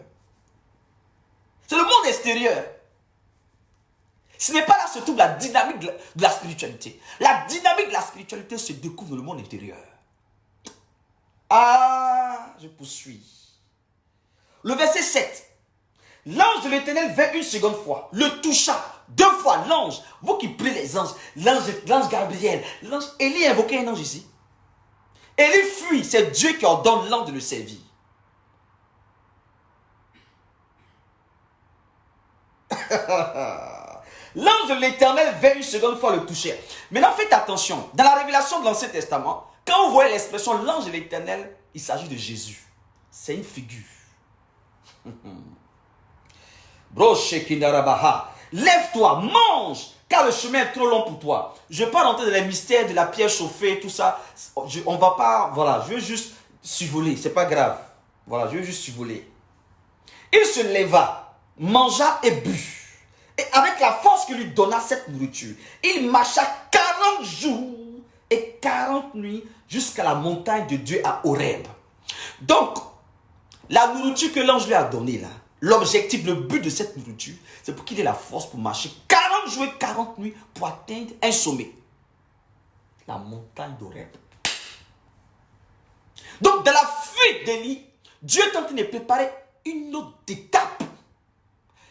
C'est le monde extérieur. Ce n'est pas là se trouve la dynamique de la spiritualité. La dynamique de la spiritualité se découvre dans le monde intérieur. Ah, je poursuis. Le verset 7. L'ange de l'Éternel vint une seconde fois, le toucha, 2 fois l'ange. Vous qui priez les anges, l'ange Gabriel, l'ange Élie a invoqué un ange ici. Élie fuit, c'est Dieu qui ordonne l'ange de le servir. L'ange de l'Éternel vint une seconde fois le toucher. Maintenant faites attention, dans la révélation de l'Ancien Testament, quand vous voyez l'expression l'ange de l'Éternel, il s'agit de Jésus. C'est une figure. Lève-toi, mange, car le chemin est trop long pour toi. Je ne vais pas rentrer dans les mystères de la pierre chauffée, tout ça. On va pas, voilà, je veux juste survoler, c'est pas grave. Voilà, je veux juste survoler. Il se leva, mangea et but. Et avec la force que lui donna cette nourriture, il marcha 40 jours et 40 nuits jusqu'à la montagne de Dieu à Horeb. Donc, la nourriture que l'ange lui a donnée là, l'objectif, le but de cette nourriture, c'est pour qu'il ait la force pour marcher 40 jours et 40 nuits pour atteindre un sommet. La montagne d'Horeb. Donc, dans la fuite d'Élie, Dieu est en train de préparer une autre étape.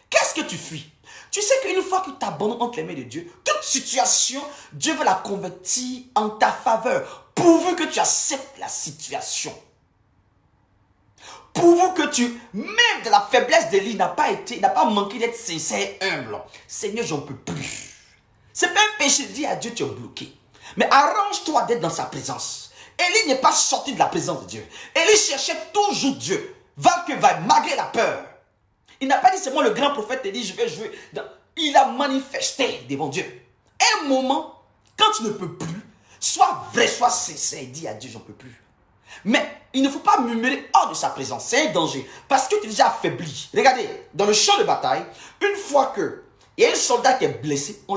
Qu'est-ce que tu fuis? Tu sais qu'une fois que tu t'abandonnes entre les mains de Dieu, toute situation, Dieu va la convertir en ta faveur, pourvu que tu acceptes la situation. Pourvu que tu, même de la faiblesse d'Élie, n'a pas manqué d'être sincère et humble. Seigneur, j'en peux plus. C'est pas un péché de dire à Dieu, tu es bloqué. Mais arrange-toi d'être dans sa présence. Élie n'est pas sorti de la présence de Dieu. Élie cherchait toujours Dieu. Va malgré la peur. Il n'a pas dit c'est moi le grand prophète Élie, je vais jouer. Il a manifesté devant Dieu. Un moment, quand tu ne peux plus, sois vrai, sois sincère, dis à Dieu, j'en peux plus. Mais il ne faut pas murmurer hors de sa présence, c'est un danger. Parce que tu es déjà affaibli. Regardez, dans le champ de bataille, une fois que il y a un soldat qui est blessé, on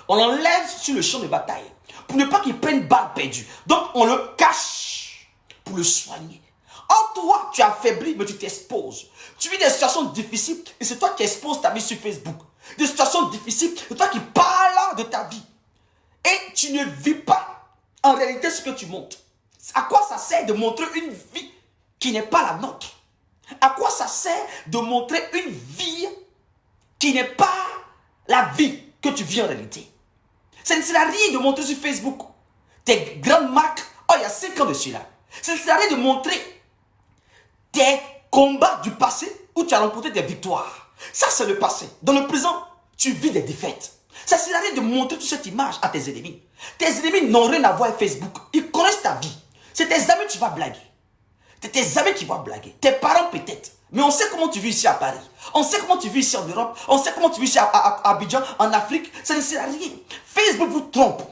l'enlève sur le champ de bataille. Pour ne pas qu'il prenne balle perdue. Donc on le cache pour le soigner. Or toi, tu es affaibli, mais tu t'exposes. Tu vis des situations difficiles et c'est toi qui exposes ta vie sur Facebook. Des situations difficiles, c'est toi qui parles de ta vie. Et tu ne vis pas en réalité ce que tu montres. À quoi ça sert de montrer une vie qui n'est pas la nôtre? À quoi ça sert de montrer une vie qui n'est pas la vie que tu vis en réalité? Ça ne sert à rien de montrer sur Facebook tes grandes marques, oh il y a 5 ans de celui-là. Ça ne sert à rien de montrer tes combats du passé où tu as remporté des victoires. Ça c'est le passé. Dans le présent, tu vis des défaites. Ça ne sert à rien de montrer toute cette image à tes ennemis. Tes ennemis n'ont rien à voir avec Facebook. Ils connaissent ta vie. C'est tes amis que tu vas blaguer. C'est tes amis qui vont blaguer. Tes parents peut-être. Mais on sait comment tu vis ici à Paris. On sait comment tu vis ici en Europe. On sait comment tu vis ici à Abidjan, en Afrique. Ça ne sert à rien. Facebook vous trompe.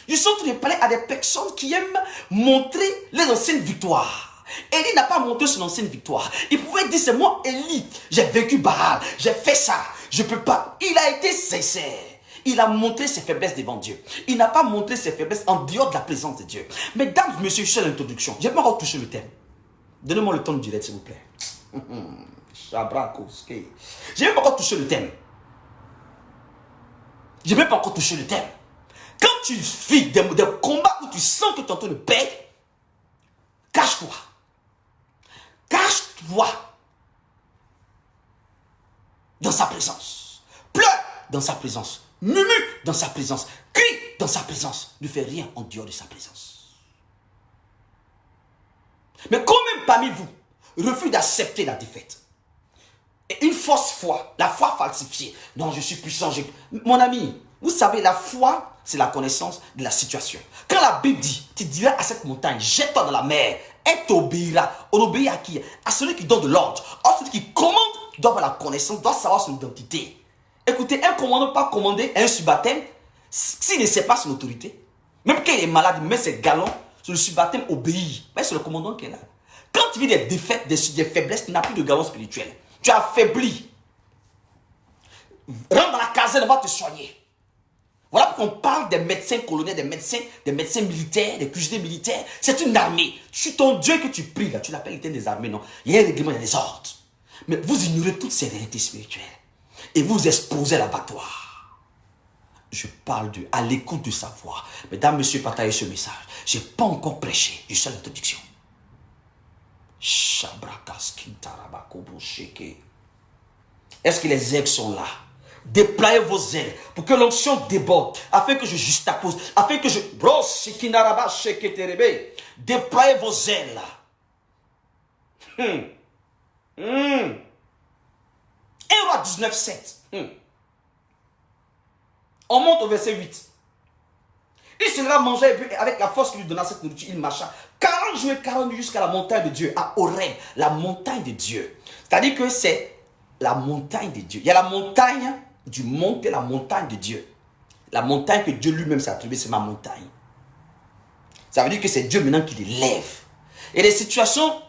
Je suis en train de parler à des personnes qui aiment montrer les anciennes victoires. Élie n'a pas montré son ancienne victoire. Il pouvait dire, c'est moi Élie. J'ai vécu Baal. J'ai fait ça. Je ne peux pas. Il a été sincère. Il a montré ses faiblesses devant Dieu. Il n'a pas montré ses faiblesses en dehors de la présence de Dieu. Mesdames, messieurs, je suis à l'introduction. Je n'ai pas encore touché le thème. Donnez-moi le temps de direct, s'il vous plaît. Je n'ai pas encore touché le thème. Je n'ai pas encore touché le thème. Quand tu vis des combats où tu sens que tu es en train de perdre, cache-toi. Cache-toi dans sa présence. Pleure dans sa présence. Murmure dans sa présence. Crie dans sa présence. Ne fais rien en dehors de sa présence. Mais combien parmi vous refusent d'accepter la défaite? Et une fausse foi, la foi falsifiée. Non, je suis puissant. Mon ami, vous savez, la foi, c'est la connaissance de la situation. Quand la Bible dit, tu diras à cette montagne, jette-toi dans la mer, Elle t'obéira. On obéit à qui? À celui qui donne de l'ordre. Or, celui qui commande doit avoir la connaissance, doit savoir son identité. Écoutez, un commandant ne peut pas commander un subalterne s'il ne sait pas son autorité. Même quand il est malade, met ses galons, le subalterne obéit. Mais c'est le commandant qui est là. Quand tu vis des défaites, des faiblesses, tu n'as plus de galon spirituel. Tu as affaibli. Rentre dans la caserne, on va te soigner. Voilà pourquoi on parle des médecins coloniels, des médecins militaires, des cuisiniers militaires. C'est une armée. C'est ton Dieu que tu pries là. Tu l'appelles l'éternel des armées, non? Il y a un règlement, il y a des ordres. Mais vous ignorez toutes ces réalités spirituelles. Et vous exposez à l'abattoir. Je parle à l'écoute de sa voix. Mesdames, messieurs, partagez ce message. Je n'ai pas encore prêché. Je suis à l'introduction. Est-ce que les ailes sont là? Déployez vos ailes pour que l'onction déborde, afin que je juxtapose, afin que je... Déployez vos ailes là. 1 Roi 19, 7. On monte au verset 8. Il se leva manger avec la force qui lui donna cette nourriture. Il marcha 40 jours et 40 nuits jusqu'à la montagne de Dieu, à Horeb, la montagne de Dieu. C'est-à-dire que c'est la montagne de Dieu. Il y a la montagne du monte et la montagne de Dieu. La montagne que Dieu lui-même s'est attribuée, c'est ma montagne. Ça veut dire que c'est Dieu maintenant qui l'élève. Et les situations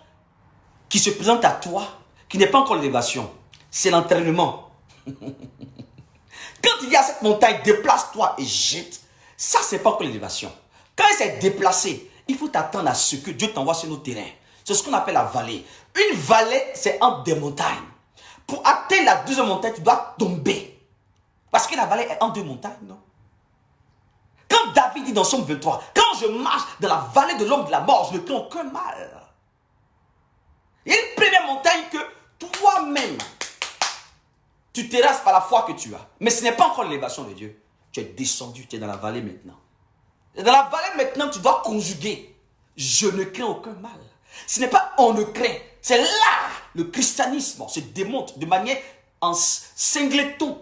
qui se présentent à toi, qui n'est pas encore l'élévation, c'est l'entraînement. Quand il y a cette montagne, déplace-toi et jette. Ça, c'est pas encore l'élévation. Quand elle s'est déplacée, il faut t'attendre à ce que Dieu t'envoie sur nos terrains. C'est ce qu'on appelle la vallée. Une vallée, c'est entre des montagnes. Pour atteindre la deuxième montagne, tu dois tomber. Parce que la vallée est entre deux montagnes, non? Quand David dit dans Somme 23, quand je marche dans la vallée de l'homme de la mort, je ne crains aucun mal. Il y a une première montagne que toi-même, tu terrasses par la foi que tu as. Mais ce n'est pas encore l'élévation de Dieu. Tu es descendu, tu es dans la vallée maintenant. Et dans la vallée maintenant, tu dois conjuguer. Je ne crains aucun mal. Ce n'est pas on ne craint. C'est là le christianisme se démontre de manière en singleton,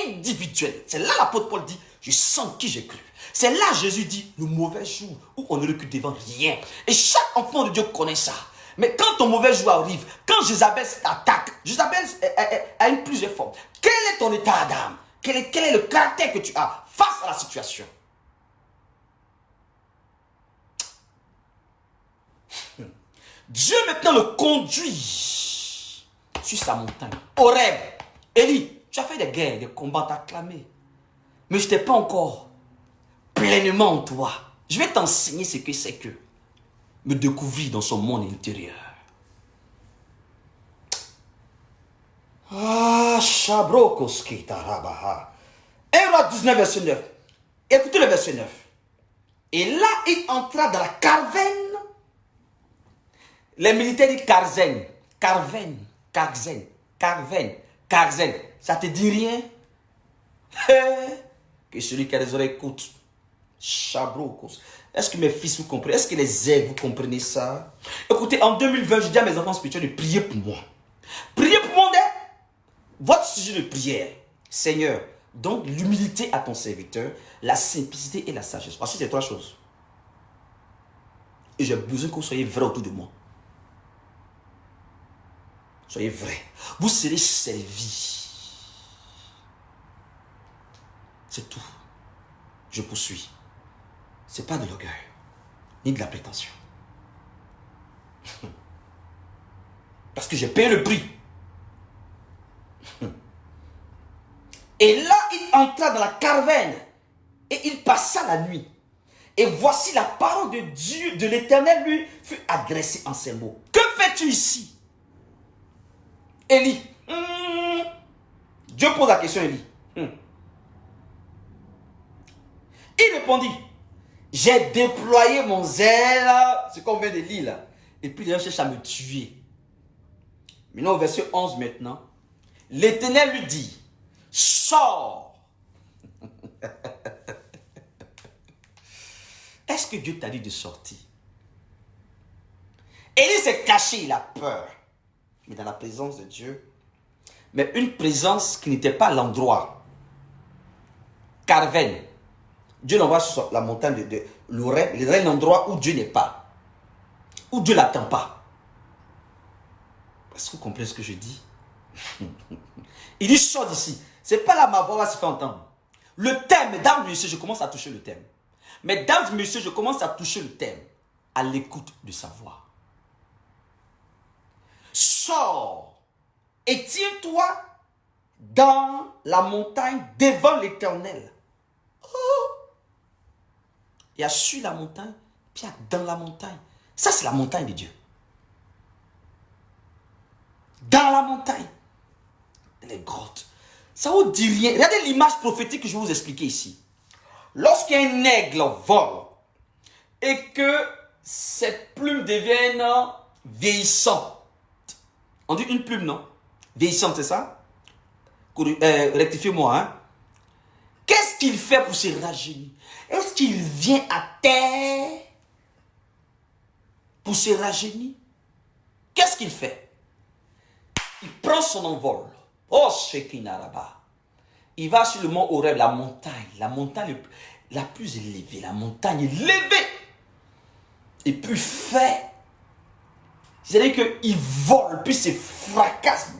individuelle. C'est là l'apôtre Paul dit, je sens qui j'ai cru. C'est là Jésus dit, le mauvais jour où on ne recule devant rien. Et chaque enfant de Dieu connaît ça. Mais quand ton mauvais jour arrive, quand Jézabel t'attaque, Jézabel a une plusieurs formes. Quel est ton état d'âme? Quel est le caractère que tu as face à la situation? Dieu maintenant le conduit sur sa montagne. Horeb, Élie, tu as fait des guerres, des combats, tu as clamé. Mais je n'étais pas encore pleinement en toi. Je vais t'enseigner ce que c'est que me découvrir dans son monde intérieur. Ah, Shabrokoski Tarabaha. 1 Roi 19, verset 9. Écoutez le verset 9. Et là, il entra dans la carvenne. Les militaires disent Karzen. Carven, Karzen, Carven, Karzen. Ça te dit rien? Que celui qui a les oreilles écoute. Chabrokos. Est-ce que mes fils vous comprenez? Est-ce que les ailes vous comprenez ça? Écoutez, en 2020, je dis à mes enfants spirituels de prier pour moi. Priez pour moi. Votre sujet de prière. Seigneur, donne l'humilité à ton serviteur, la simplicité et la sagesse. Voici ces trois choses. Et j'ai besoin que vous soyez vrai autour de moi. Soyez vrai. Vous serez servis. C'est tout. Je poursuis. Ce n'est pas de l'orgueil, ni de la prétention. Parce que j'ai payé le prix. Et là, il entra dans la carvenne et il passa la nuit. Et voici la parole de Dieu, de l'Éternel, lui, fut adressée en ces mots. Que fais-tu ici? Élie. Dieu pose la question à Élie. Il répondit, j'ai déployé mon zèle, ce qu'on vient de lire là. Et puis les gens cherchent à me tuer. Maintenant au verset 11 maintenant, l'Éternel lui dit, sors. Est-ce que Dieu t'a dit de sortir? Élie s'est caché, il a peur. Mais dans la présence de Dieu, mais une présence qui n'était pas l'endroit. Carven. Dieu l'envoie sur la montagne de l'Horeb, l'endroit où Dieu n'est pas. Ou Dieu n'attend pas. Est-ce que vous comprenez ce que je dis? Il dit, sors d'ici. C'est pas là ma voix va se faire entendre. Le thème, mesdames, messieurs, je commence à toucher le thème. Mesdames, messieurs, je commence à toucher le thème. À l'écoute de sa voix. Sors et tiens-toi dans la montagne devant l'Éternel. Oh. Il y a sur la montagne, puis il y a dans la montagne. Ça, c'est la montagne de Dieu. Dans la montagne. Les grottes. Ça vous dit rien. Regardez l'image prophétique que je vais vous expliquer ici. Lorsqu'un aigle vole et que ses plumes deviennent vieillissantes. On dit une plume, non? Vieillissante, c'est ça? Rectifiez-moi, hein? Qu'est-ce qu'il fait pour se rajeunir? Est-ce qu'il vient à terre pour se rajeunir? Qu'est-ce qu'il fait? Il prend son envol. Oh, Shekinaraba. Il va sur le mont Horeb, la montagne la plus élevée, la montagne élevée. Et puis fait, c'est-à-dire qu'il vole, puis se fracasse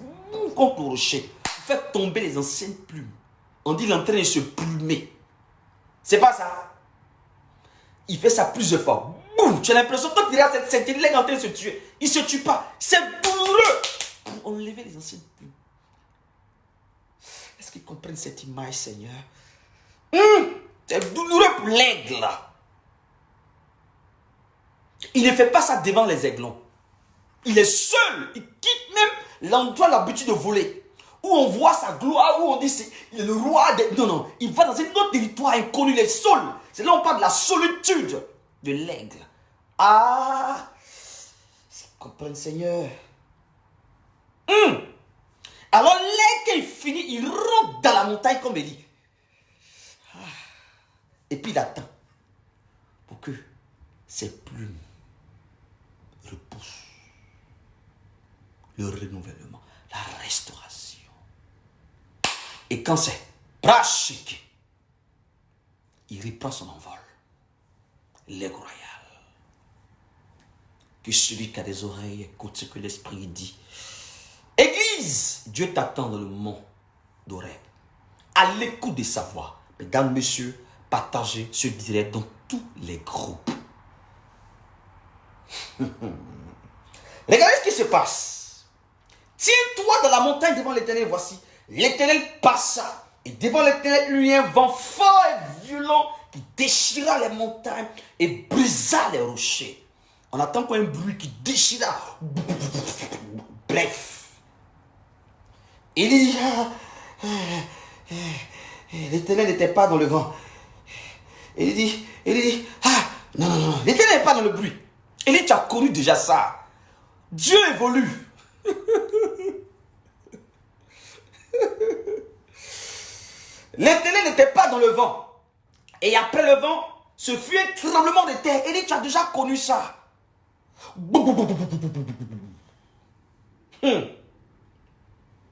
contre le rocher. Il fait tomber les anciennes plumes. On dit qu'il est en train de se plumer. C'est pas ça. Il fait ça plusieurs fois. Boum, tu as l'impression que quand tu regardes cette scène, il est en train de se tuer. Il ne se tue pas. C'est douloureux. Pour enlever les anciennes plumes. Est-ce qu'ils comprennent cette image, Seigneur? C'est douloureux pour l'aigle. Il ne fait pas ça devant les aiglons. Il est seul. Il quitte même l'endroit, l'habitude de voler. Où on voit sa gloire, où on dit c'est le roi des... Non, non. Il va dans un autre territoire inconnu. Il est seul. C'est là où on parle de la solitude de l'aigle. Ah! Ils comprennent, Seigneur. Alors l'aigle, quand il finit, il rentre dans la montagne comme Élie. Et puis il attend pour que ses plumes repoussent. Le renouvellement, la restauration. Et quand c'est pratiqué, il reprend son envol. L'aigle royal. Que celui qui a des oreilles écoute ce que l'Esprit dit. Église, Dieu t'attend dans le mont d'Horeb. À l'écoute de sa voix. Mesdames, messieurs, partagez ce direct dans tous les groupes. Regardez ce qui se passe. Tiens-toi dans la montagne devant l'Éternel. Voici, l'Éternel passa. Et devant l'Éternel, il y a un vent fort et violent qui déchira les montagnes et brisa les rochers. On attend quoi un bruit qui déchira. Bref. Il dit, l'Éternel n'était pas dans le vent. Il dit, non, l'Éternel n'est pas dans le bruit. Il dit, tu as connu déjà ça. Dieu évolue. L'Éternel n'était pas dans le vent. Et après le vent, ce fut un tremblement de terre. Il dit, tu as déjà connu ça.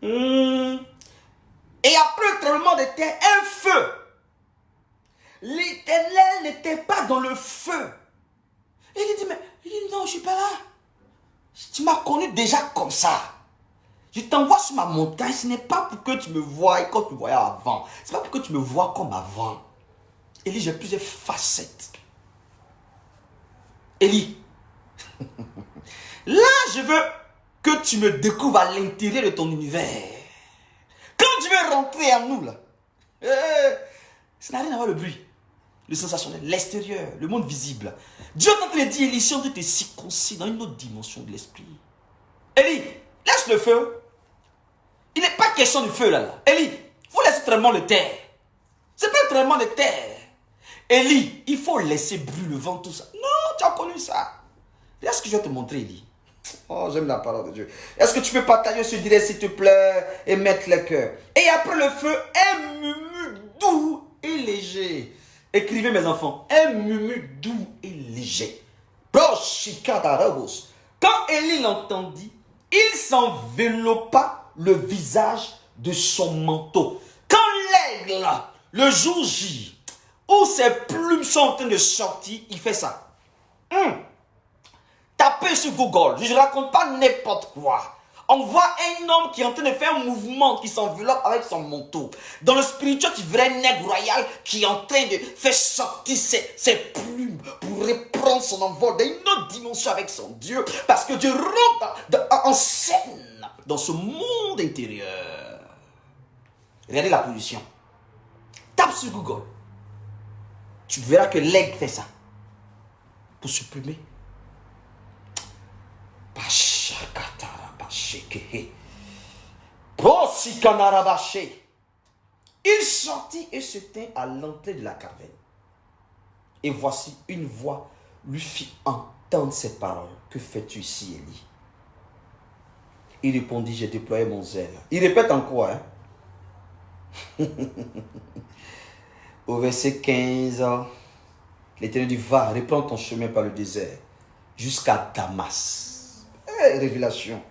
Et après le tremblement de terre, un feu. L'Éternel n'était pas dans le feu. Et il dit, mais non, je ne suis pas là. Tu m'as connu déjà comme ça. Je t'envoie sur ma montagne, ce n'est pas pour que tu me voies comme tu me voyais avant. Ce n'est pas pour que tu me vois comme avant. Élie, j'ai plusieurs facettes. Élie, là, je veux que tu me découvres à l'intérieur de ton univers. Quand tu veux rentrer en nous, là, ça n'a rien à voir le bruit, le sensationnel, l'extérieur, le monde visible. Dieu est en train de dire, Élie, si on te circoncis dans une autre dimension de l'esprit. Élie, laisse le feu. Il n'est pas question du feu là. Élie, il faut laisser tremblement de terre. C'est pas un tremblement de terre. Élie, il faut laisser brûler le vent, tout ça. Non, tu as connu ça. Regarde ce que je vais te montrer, Élie. Oh, j'aime la parole de Dieu. Est-ce que tu peux partager ce direct, s'il te plaît, et mettre le cœur? Et après le feu, un murmure doux et léger. Écrivez, mes enfants. Un murmure doux et léger. Quand Élie l'entendit, il s'enveloppa le visage de son manteau. Quand l'aigle, le jour J, où ses plumes sont en train de sortir, il fait ça. Ta Tapez sur Google, je ne raconte pas n'importe quoi. On voit un homme qui est en train de faire un mouvement, qui s'enveloppe avec son manteau. Dans le spirituel, tu verrais un nègre royal qui est en train de faire sortir ses plumes pour reprendre son envol dans une autre dimension avec son Dieu. Parce que Dieu rentre en scène dans ce monde intérieur. Regardez la position. Tape sur Google. Tu verras que l'aigle fait ça. Pour supprimer. Il sortit et se tint à l'entrée de la caverne. Et voici une voix lui fit entendre ces paroles. Que fais-tu ici, Élie? Il répondit, j'ai déployé mon zèle. Il répète encore. Au verset 15, l'Éternel dit, va, reprends ton chemin par le désert jusqu'à Damas. Révélation.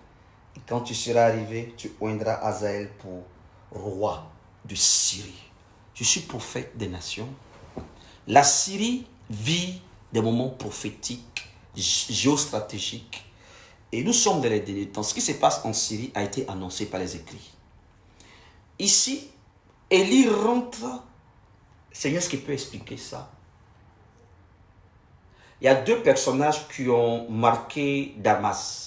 Et quand tu seras arrivé, tu oindras Hazaël pour roi de Syrie. Je suis prophète des nations. La Syrie vit des moments prophétiques, géostratégiques. Et nous sommes dans les derniers temps. Ce qui se passe en Syrie a été annoncé par les écrits. Ici, Élie rentre. Seigneur, est-ce qu'il peut expliquer ça? Il y a deux personnages qui ont marqué Damas.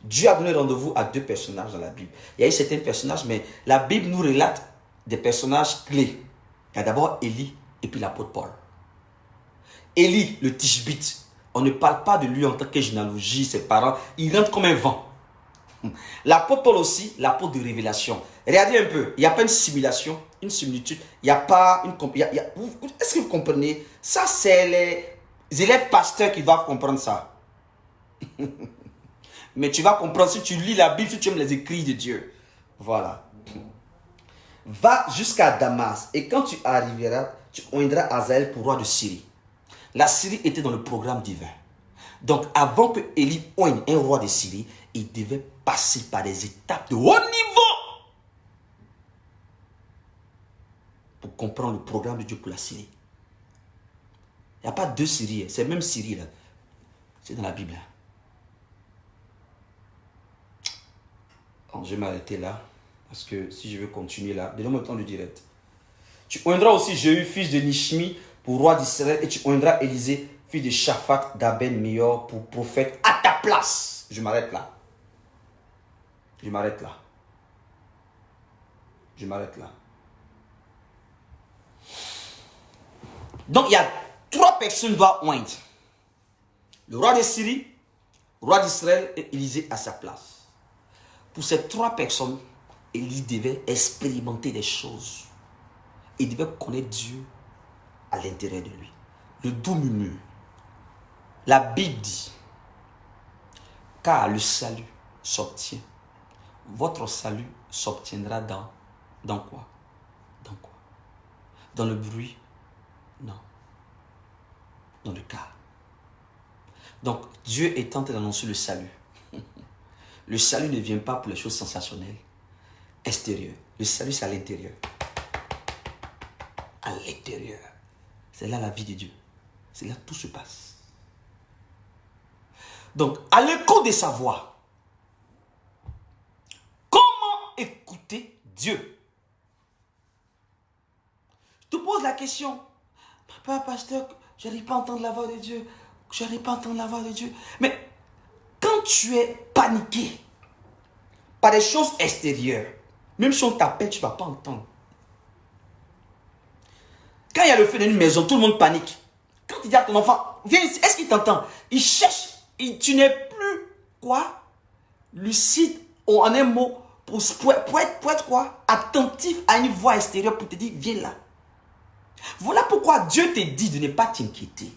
Dieu a donné rendez-vous à deux personnages dans la Bible. Il y a eu certains personnages, mais la Bible nous relate des personnages clés. Il y a d'abord Élie et puis l'apôtre Paul. Élie, le Tishbite, on ne parle pas de lui en tant que généalogie, ses parents, il rentre comme un vent. L'apôtre Paul aussi, l'apôtre de révélation. Regardez un peu, il n'y a pas une simulation, une similitude, il n'y a pas une... Est-ce que vous comprenez? Ça, c'est les élèves pasteurs qui doivent comprendre ça. Mais tu vas comprendre si tu lis la Bible, si tu aimes les écrits de Dieu. Voilà. Va jusqu'à Damas et quand tu arriveras, tu oindras Hazaël pour roi de Syrie. La Syrie était dans le programme divin. Donc avant que Élie oigne un roi de Syrie, il devait passer par des étapes de haut niveau pour comprendre le programme de Dieu pour la Syrie. Il n'y a pas deux Syries, c'est même Syrie là. C'est dans la Bible. Alors, je vais m'arrêter là. Parce que si je veux continuer là, donnez-moi le temps du direct. Tu oindras aussi Jéhu, fils de Nishmi, pour roi d'Israël, et tu oindras Élisée, fils de Shaphat, d'Aben Meyor, pour prophète à ta place. Je m'arrête là. Je m'arrête là. Je m'arrête là. Donc il y a trois personnes qui doivent oindre. Le roi de Syrie, le roi d'Israël et Élisée à sa place. Pour ces trois personnes, Élie devait expérimenter des choses. Il devait connaître Dieu à l'intérieur de lui. Le doux murmure. La Bible dit, car le salut s'obtient. Votre salut s'obtiendra dans quoi? Dans quoi? Dans le bruit? Non. Dans le cas. Donc, Dieu est en train d'annoncer le salut. Le salut ne vient pas pour les choses sensationnelles, extérieures. Le salut, c'est à l'intérieur. À l'intérieur. C'est là la vie de Dieu. C'est là que tout se passe. Donc, à l'écoute de sa voix, comment écouter Dieu? Je te pose la question. Papa, pasteur, je n'arrive pas à entendre la voix de Dieu. Je n'arrive pas à entendre la voix de Dieu. Mais quand tu es paniqué par des choses extérieures, même si on t'appelle, tu ne vas pas entendre. Quand il y a le feu d'une maison, tout le monde panique. Quand tu dis à ton enfant, viens ici, est-ce qu'il t'entend? Il cherche. Tu n'es plus, quoi? Lucide, ou en un mot, pour être quoi? Attentif à une voix extérieure pour te dire, viens là. Voilà pourquoi Dieu te dit de ne pas t'inquiéter.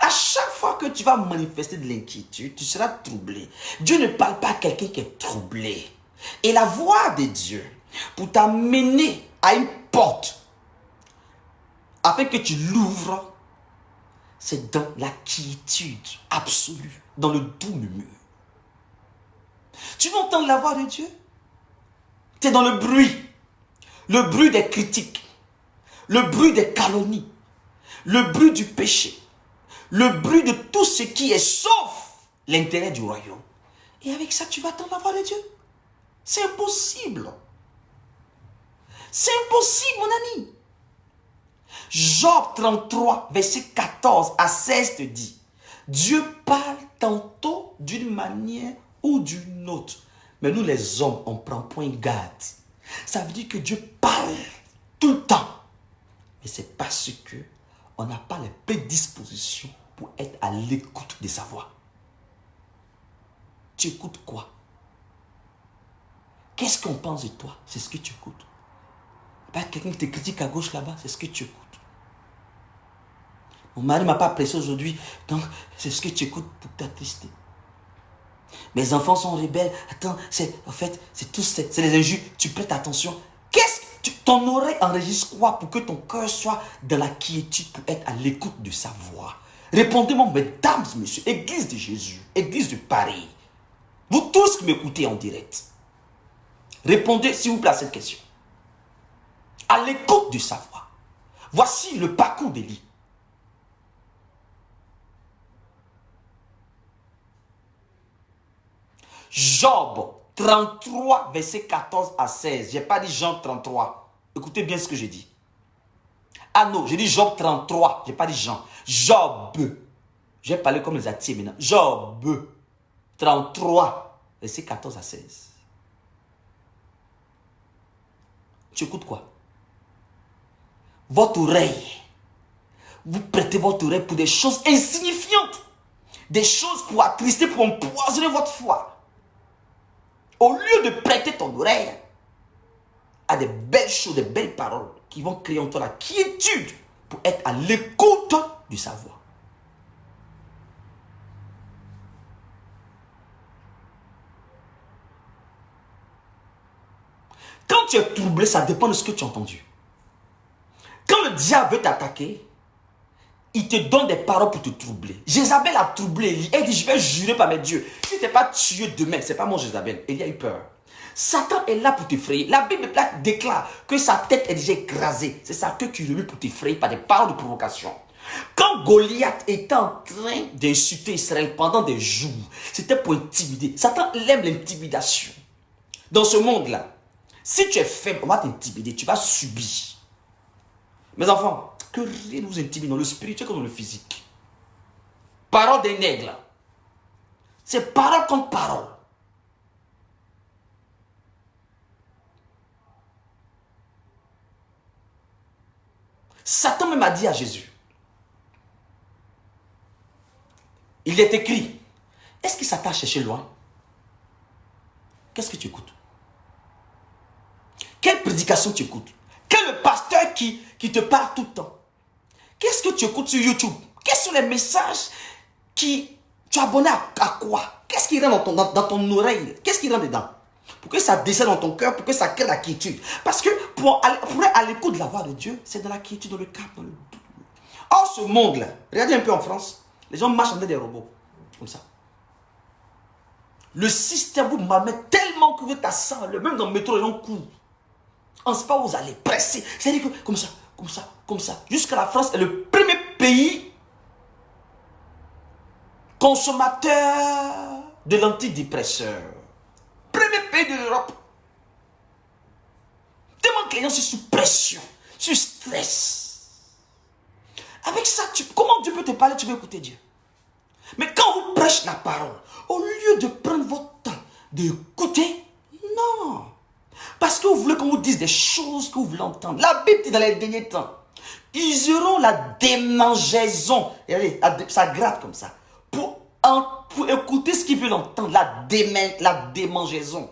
À chaque fois que tu vas manifester de l'inquiétude, tu seras troublé. Dieu ne parle pas à quelqu'un qui est troublé. Et la voix de Dieu, pour t'amener à une porte, afin que tu l'ouvres, c'est dans la quiétude absolue, dans le doux murmure. Tu veux entendre la voix de Dieu? Tu es dans le bruit des critiques, le bruit des calomnies, le bruit du péché, le bruit de tout ce qui est sauf l'intérêt du royaume. Et avec ça, tu vas attendre la voix de Dieu. C'est impossible. C'est impossible, mon ami. Job 33, verset 14 à 16 te dit, Dieu parle tantôt d'une manière ou d'une autre. Mais nous les hommes, on prend point garde. Ça veut dire que Dieu parle tout le temps. Mais c'est parce que on n'a pas les prédispositions pour être à l'écoute de sa voix. Tu écoutes quoi? Qu'est-ce qu'on pense de toi? C'est ce que tu écoutes. Pas quelqu'un qui te critique à gauche là-bas, c'est ce que tu écoutes. Mon mari ne m'a pas pressé aujourd'hui, donc c'est ce que tu écoutes pour t'attrister. Mes enfants sont rebelles. Attends, c'est tout, c'est les injures. Tu prêtes attention. Ton oreille enregistre quoi pour que ton cœur soit dans la quiétude pour être à l'écoute de sa voix? Répondez-moi, mesdames, messieurs, Église de Jésus, Église de Paris. Vous tous qui m'écoutez en direct, répondez s'il vous plaît à cette question. À l'écoute de sa voix. Voici le parcours d'Élie. Job 33, verset 14 à 16. Je n'ai pas dit Jean 33. Écoutez bien ce que j'ai dit. Ah non, j'ai dit Job 33. Je n'ai pas dit Jean. Job. Je vais parler comme les attiers maintenant. Job 33, verset 14 à 16. Tu écoutes quoi? Votre oreille. Vous prêtez votre oreille pour des choses insignifiantes. Des choses pour attrister, pour empoisonner votre foi. Au lieu de prêter ton oreille à des belles choses, des belles paroles qui vont créer en toi la quiétude pour être à l'écoute de sa voix. Quand tu es troublé, ça dépend de ce que tu as entendu. Quand le diable veut t'attaquer, il te donne des paroles pour te troubler. Jézabel a troublé Élie. Elle dit, je vais jurer par mes dieux. Si tu n'es pas tué demain, ce n'est pas mon Jézabel. Élie a eu peur. Satan est là pour t'effrayer. La Bible déclare que sa tête est déjà écrasée. C'est sa queue qui remue pour t'effrayer par des paroles de provocation. Quand Goliath était en train d'insulter Israël pendant des jours, c'était pour intimider. Satan aime l'intimidation. Dans ce monde-là, si tu es faible, on va t'intimider, tu vas subir. Mes enfants, que rien ne vous intimide dans le spirituel comme dans le physique. Parole d'un aigle. C'est parole contre parole. Satan même a dit à Jésus, il est écrit, est-ce que Satan a cherché loin? Qu'est-ce que tu écoutes? Quelle prédication tu écoutes? Quel est le pasteur qui te parle tout le temps? Qu'est-ce que tu écoutes sur YouTube? Quels sont les messages qui... Tu es abonné à quoi? Qu'est-ce qui rentre dans ton oreille? Qu'est-ce qui rentre dedans? Pour que ça descende dans ton cœur, pour que ça crée la quiétude. Parce que pour être à l'écoute de la voix de Dieu, c'est dans la quiétude, dans le calme, dans le doux. Or, ce monde-là, regardez un peu en France, les gens marchent avec des robots. Comme ça. Le système vous malmet tellement que vous êtes à 100, même dans le métro, les gens courent. On ne sait pas où vous allez, presser. C'est-à-dire que comme ça, comme ça, comme ça. Jusqu'à la France est le premier pays consommateur de l'antidépresseur. Premier pays de l'Europe. Tellement que les gens sont sous pression, sous stress. Avec ça, comment Dieu peut te parler, tu veux écouter Dieu. Mais quand vous prêchez la parole, au lieu de prendre votre temps d'écouter, non. Parce que vous voulez qu'on vous dise des choses que vous voulez entendre. La Bible dit dans les derniers temps, ils auront la démangeaison. Et allez, ça gratte comme ça. Pour écouter ce qu'ils veulent entendre. La démangeaison.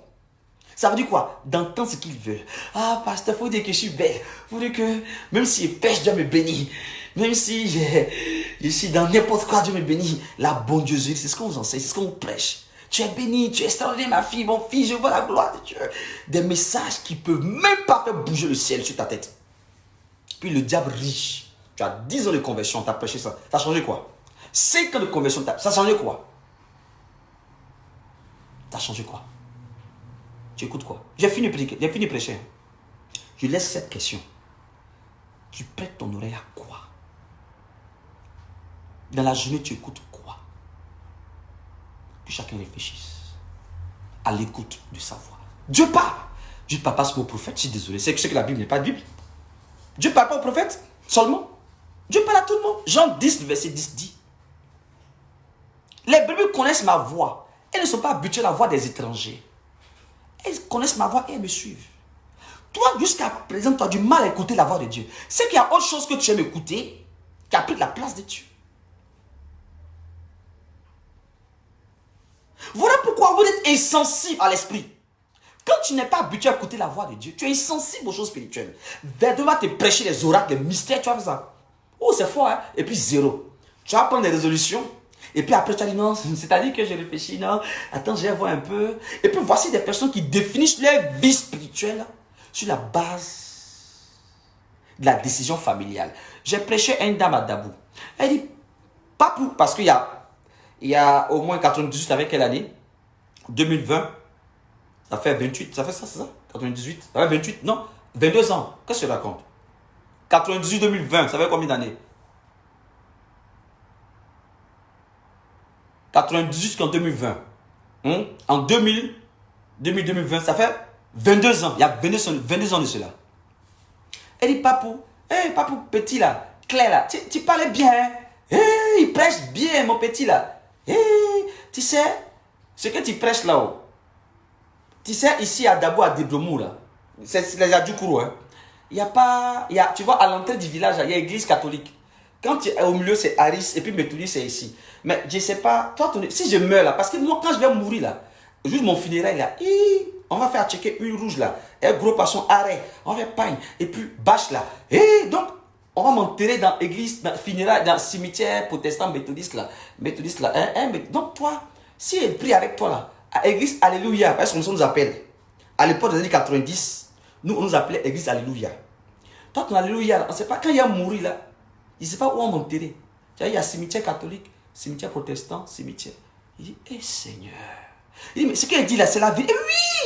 Ça veut dire quoi? D'entendre ce qu'ils veulent. Ah, pasteur, il faut dire que je suis belle. Il faut dire que même si je pêche, Dieu me bénit. Même si je suis dans n'importe quoi, Dieu me bénit. La bondieuserie, c'est ce qu'on vous enseigne, c'est ce qu'on vous prêche. Tu es béni, tu es extraordinaire, ma fille, mon fils, je vois la gloire de Dieu. Des messages qui ne peuvent même pas faire bouger le ciel sur ta tête. Puis le diable riche. Tu as 10 ans de conversion, tu as prêché ça. Ça a changé quoi? 5 ans de conversion, ça a changé quoi? Ça a changé quoi? Tu écoutes quoi? J'ai fini de prêcher. Je laisse cette question. Tu prêtes ton oreille à quoi? Dans la journée, tu écoutes quoi? Que chacun réfléchisse à l'écoute de sa voix. Dieu parle. Dieu ne parle pas au prophète, je suis désolé. C'est que la Bible n'est pas de Bible. Dieu ne parle pas au prophète seulement. Dieu parle à tout le monde. Jean 10, verset 10 dit. Les brebis connaissent ma voix. Elles ne sont pas habituées à la voix des étrangers. Elles connaissent ma voix et elles me suivent. Toi, jusqu'à présent, tu as du mal à écouter la voix de Dieu. C'est qu'il y a autre chose que tu aimes écouter qui a pris la place de Dieu. Voilà pourquoi vous êtes insensible à l'esprit. Quand tu n'es pas habitué à écouter la voix de Dieu, tu es insensible aux choses spirituelles. Dieu va te prêcher les oracles, les mystères, tu vas faire ça. Oh, c'est fort, hein? Et puis zéro. Tu vas prendre des résolutions. Et puis après, tu vas dire non, c'est-à-dire que je réfléchis, non. Attends, je vais voir un peu. Et puis voici des personnes qui définissent leur vie spirituelle sur la base de la décision familiale. J'ai prêché à une dame à Dabou. Elle dit, pas pour, parce qu'il y a au moins 98 avec quelle année? 2020. Ça fait 28, ça fait ça, c'est ça? 98, ça fait 28, non, 22 ans. Qu'est-ce que je raconte? 98-2020, ça fait combien d'années? 98 jusqu'en 2020. En 2020, ça fait 22 ans. Il y a 22 ans de cela. Elle dit, papou, papou, petit là, Claire là, tu parlais bien. Hein? Il prêche bien, mon petit là. Tu sais, ce que tu prêches là-haut, tu sais, ici à Dabou, à Debromou, là, c'est les Adjoukourou, hein. Il n'y a pas, tu vois, à l'entrée du village, il y a l'église catholique. Quand tu es au milieu, c'est Aris, et puis Méthodiste, c'est ici. Mais je ne sais pas, toi, si je meurs là, parce que moi, quand je vais mourir là, juste mon funérail là, on va faire checker une rouge là, un gros poisson, arrêt, on va faire pagne, et puis bâche là. Et donc, on va m'enterrer dans l'église, dans funérail, dans le cimetière protestant méthodiste là. Donc toi, si elle prie avec toi là, à l'église Alléluia, parce qu'on nous appelle. À l'époque des années 90, nous on nous appelait église Alléluia. Toi ton Alléluia, là, on ne sait pas quand il y a mouru là, il ne sait pas où on m'enterrer. Il y a cimetière catholique, cimetière protestant, cimetière. Il dit, Seigneur. Il dit, mais ce qu'il dit là, c'est la vie. Et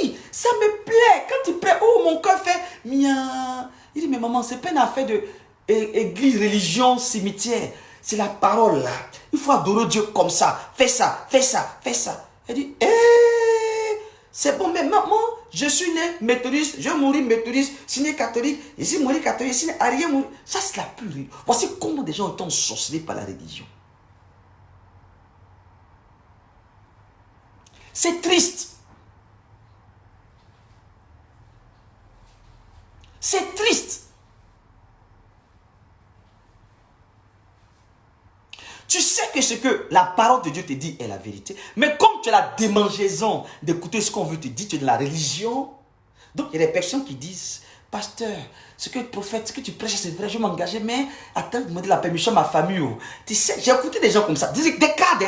oui, ça me plaît. Quand tu pries, oh mon cœur fait mien. Il dit, mais maman, c'est pas une affaire de église, religion, cimetière. C'est la parole là. Il faut adorer Dieu comme ça. Fais ça, fais ça, fais ça. Elle dit, c'est bon, mais maman, je suis né méthodiste, je vais mourir méthodiste, je suis né catholique, ici mourir catholique, ici rien mourir. Ça, c'est la pure. Voici comment des gens sont ensorcelés par la religion. C'est triste. C'est triste. Tu sais que ce que la parole de Dieu te dit est la vérité. Mais comme tu as la démangeaison d'écouter ce qu'on veut te dire, tu es de la religion. Donc il y a des personnes qui disent, pasteur, ce que le prophète, ce que tu prêches, c'est vrai, je vais m'engager, mais attends, demander la permission à ma famille. Oh. Tu sais, j'ai écouté des gens comme ça, des cadres,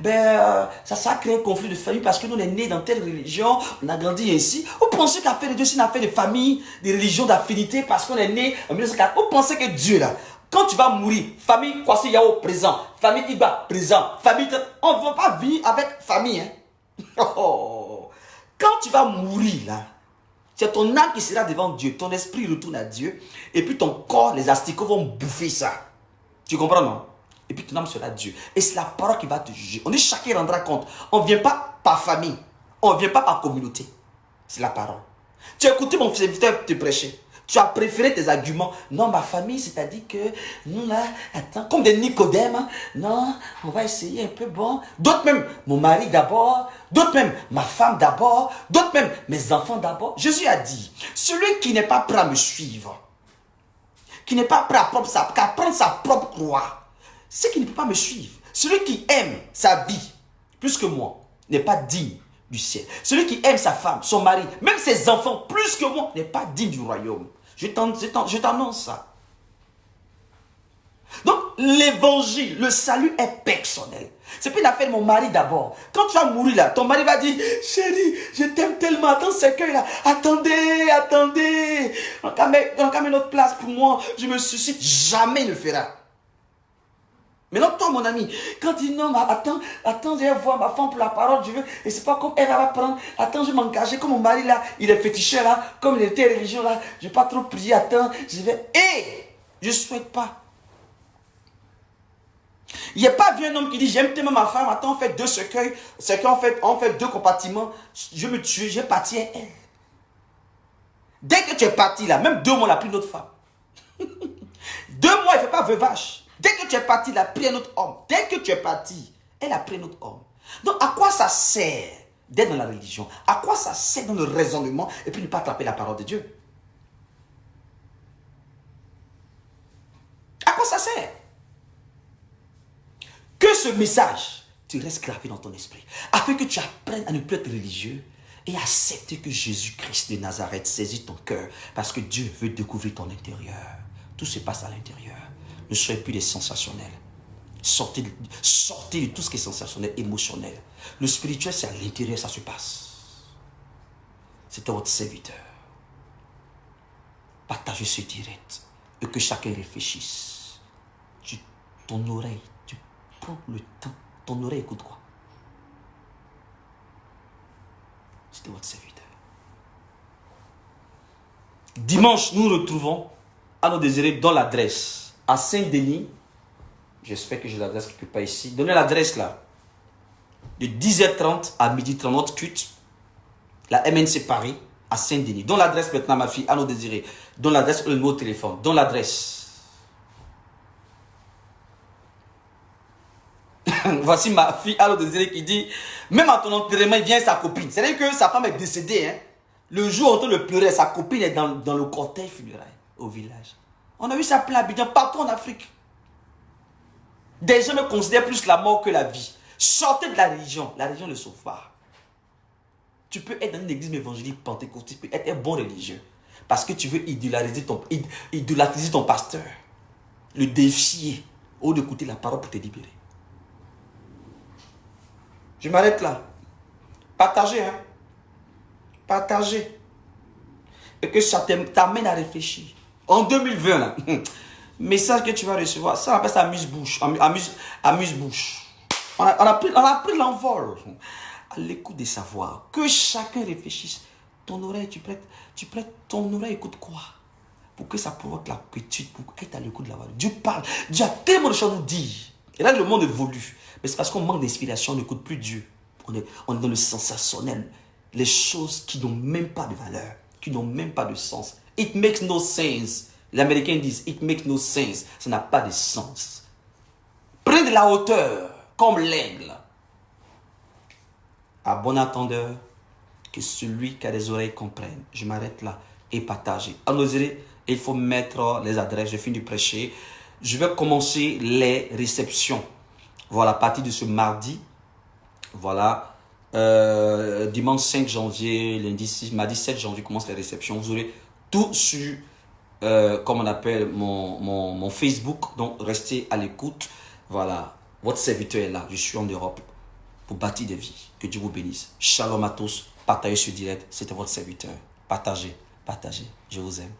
hein, ça a créé un conflit de famille parce que nous on est nés dans telle religion, on a grandi ainsi. Vous pensez qu'affaire de Dieu, c'est une affaire de famille, de religion, d'affinité, parce qu'on est né en 1940. Vous pensez que Dieu là, quand tu vas mourir, famille Kwasi Yao présent, famille Iba présent, famille, on ne va pas vivre avec famille. Hein. Quand tu vas mourir là, c'est ton âme qui sera devant Dieu, ton esprit retourne à Dieu, et puis ton corps, les asticots vont bouffer ça. Tu comprends, non? Et puis ton âme sera Dieu. Et c'est la parole qui va te juger. On dit chacun rendra compte. On ne vient pas par famille, on ne vient pas par communauté. C'est la parole. Tu as écouté mon serviteur te prêcher. Tu as préféré tes arguments. Non, ma famille, c'est-à-dire que nous là, attends, comme des Nicodèmes, hein, non, on va essayer un peu bon. D'autres même, mon mari d'abord, d'autres même, ma femme d'abord, d'autres même, mes enfants d'abord. Jésus a dit, celui qui n'est pas prêt à me suivre, qui n'est pas prêt à prendre sa propre croix, c'est qui ne peut pas me suivre. Celui qui aime sa vie plus que moi n'est pas digne du ciel. Celui qui aime sa femme, son mari, même ses enfants plus que moi n'est pas digne du royaume. Je t'annonce ça. Donc, l'évangile, le salut est personnel. C'est pas une affaire de mon mari d'abord. Quand tu vas mourir là, ton mari va dire, chérie, je t'aime tellement, attends ce cœur là, attendez. On a mis notre place pour moi, je me suscite, jamais il ne fera. Mais non, toi, mon ami, quand il dit non, attends, je vais voir ma femme pour la parole, je veux, et c'est pas comme elle va prendre, attends, je vais m'engager, comme mon mari là, il est féticheur là, comme il était religieux là, je vais pas trop prier, attends, je vais, je souhaite pas. Il n'y a pas vu un homme qui dit, j'aime tellement ma femme, attends, on fait 2 cercueils, on fait 2 compartiments, je me tue, je parti à elle. Dès que tu es parti là, même 2 mois, elle a pris une autre femme. 2 mois, elle ne fait pas veuvage. Dès que tu es parti, elle a pris un autre homme. Dès que tu es parti, elle a pris un autre homme. Donc, à quoi ça sert d'être dans la religion? À quoi ça sert dans le raisonnement et puis ne pas attraper la parole de Dieu? À quoi ça sert? Que ce message te reste gravé dans ton esprit, afin que tu apprennes à ne plus être religieux et accepter que Jésus-Christ de Nazareth saisit ton cœur, parce que Dieu veut découvrir ton intérieur. Tout se passe à l'intérieur. Ne soyez plus des sensationnels. Sortez de tout ce qui est sensationnel, émotionnel. Le spirituel, c'est à l'intérieur, ça se passe. C'était votre serviteur. Partagez ce direct et que chacun réfléchisse. Ton oreille, tu prends le temps. Ton oreille écoute quoi? C'était votre serviteur. Dimanche, nous nous retrouvons à nos désirés dans l'adresse à Saint-Denis. J'espère que j'ai l'adresse quelque part ici. Donnez l'adresse là. De 10h30 à 12h30, notre culte. La MNC Paris à Saint-Denis. Donne l'adresse maintenant, ma fille, à nos désirés. Donne l'adresse, le numéro de téléphone. Donne l'adresse. Voici ma fille, à nos désirés, qui dit, même à ton enterrement, il vient sa copine. C'est-à-dire que sa femme est décédée. Hein? Le jour où on entend le pleurer, sa copine est dans le cortège funéraire au village. On a vu ça plein Abidjan, partout en Afrique. Des gens me considèrent plus la mort que la vie. Sortez de la religion ne sauve pas. Tu peux être dans une église évangélique pentecôtiste, tu peux être un bon religieux. Parce que tu veux idolâtriser ton pasteur. Le défier, au lieu d'écouter la parole pour te libérer. Je m'arrête là. Partagez, hein. Partagez. Et que ça t'amène à réfléchir. En 2020, là, message que tu vas recevoir, ça appelle ça amuse-bouche. Amuse-bouche. On a pris l'envol. À l'écoute des savoirs. Que chacun réfléchisse. Ton oreille, tu prêtes ton oreille, écoute quoi? Pour que ça provoque la quiétude, pour être à l'écoute de la voix. Dieu parle. Dieu a tellement de choses à nous dire. Et là, le monde évolue. Mais c'est parce qu'on manque d'inspiration, on n'écoute plus Dieu. On est dans le sensationnel. Les choses qui n'ont même pas de valeur, qui n'ont même pas de sens. It makes no sense. Les Américains disent, it makes no sense. Ça n'a pas de sens. Prenez de la hauteur, comme l'aigle. À bon entendeur, que celui qui a des oreilles comprenne. Je m'arrête là et partager. À nos oreilles, il faut mettre les adresses. Je finis de prêcher. Je vais commencer les réceptions. Voilà, à partir de ce mardi. Voilà. Dimanche 5 janvier, lundi 6, mardi 7 janvier, commence les réceptions. Vous aurez tout sur, comme on appelle, mon Facebook. Donc, restez à l'écoute. Voilà. Votre serviteur est là. Je suis en Europe pour bâtir des vies. Que Dieu vous bénisse. Shalom à tous. Partagez ce direct. C'était votre serviteur. Partagez. Je vous aime.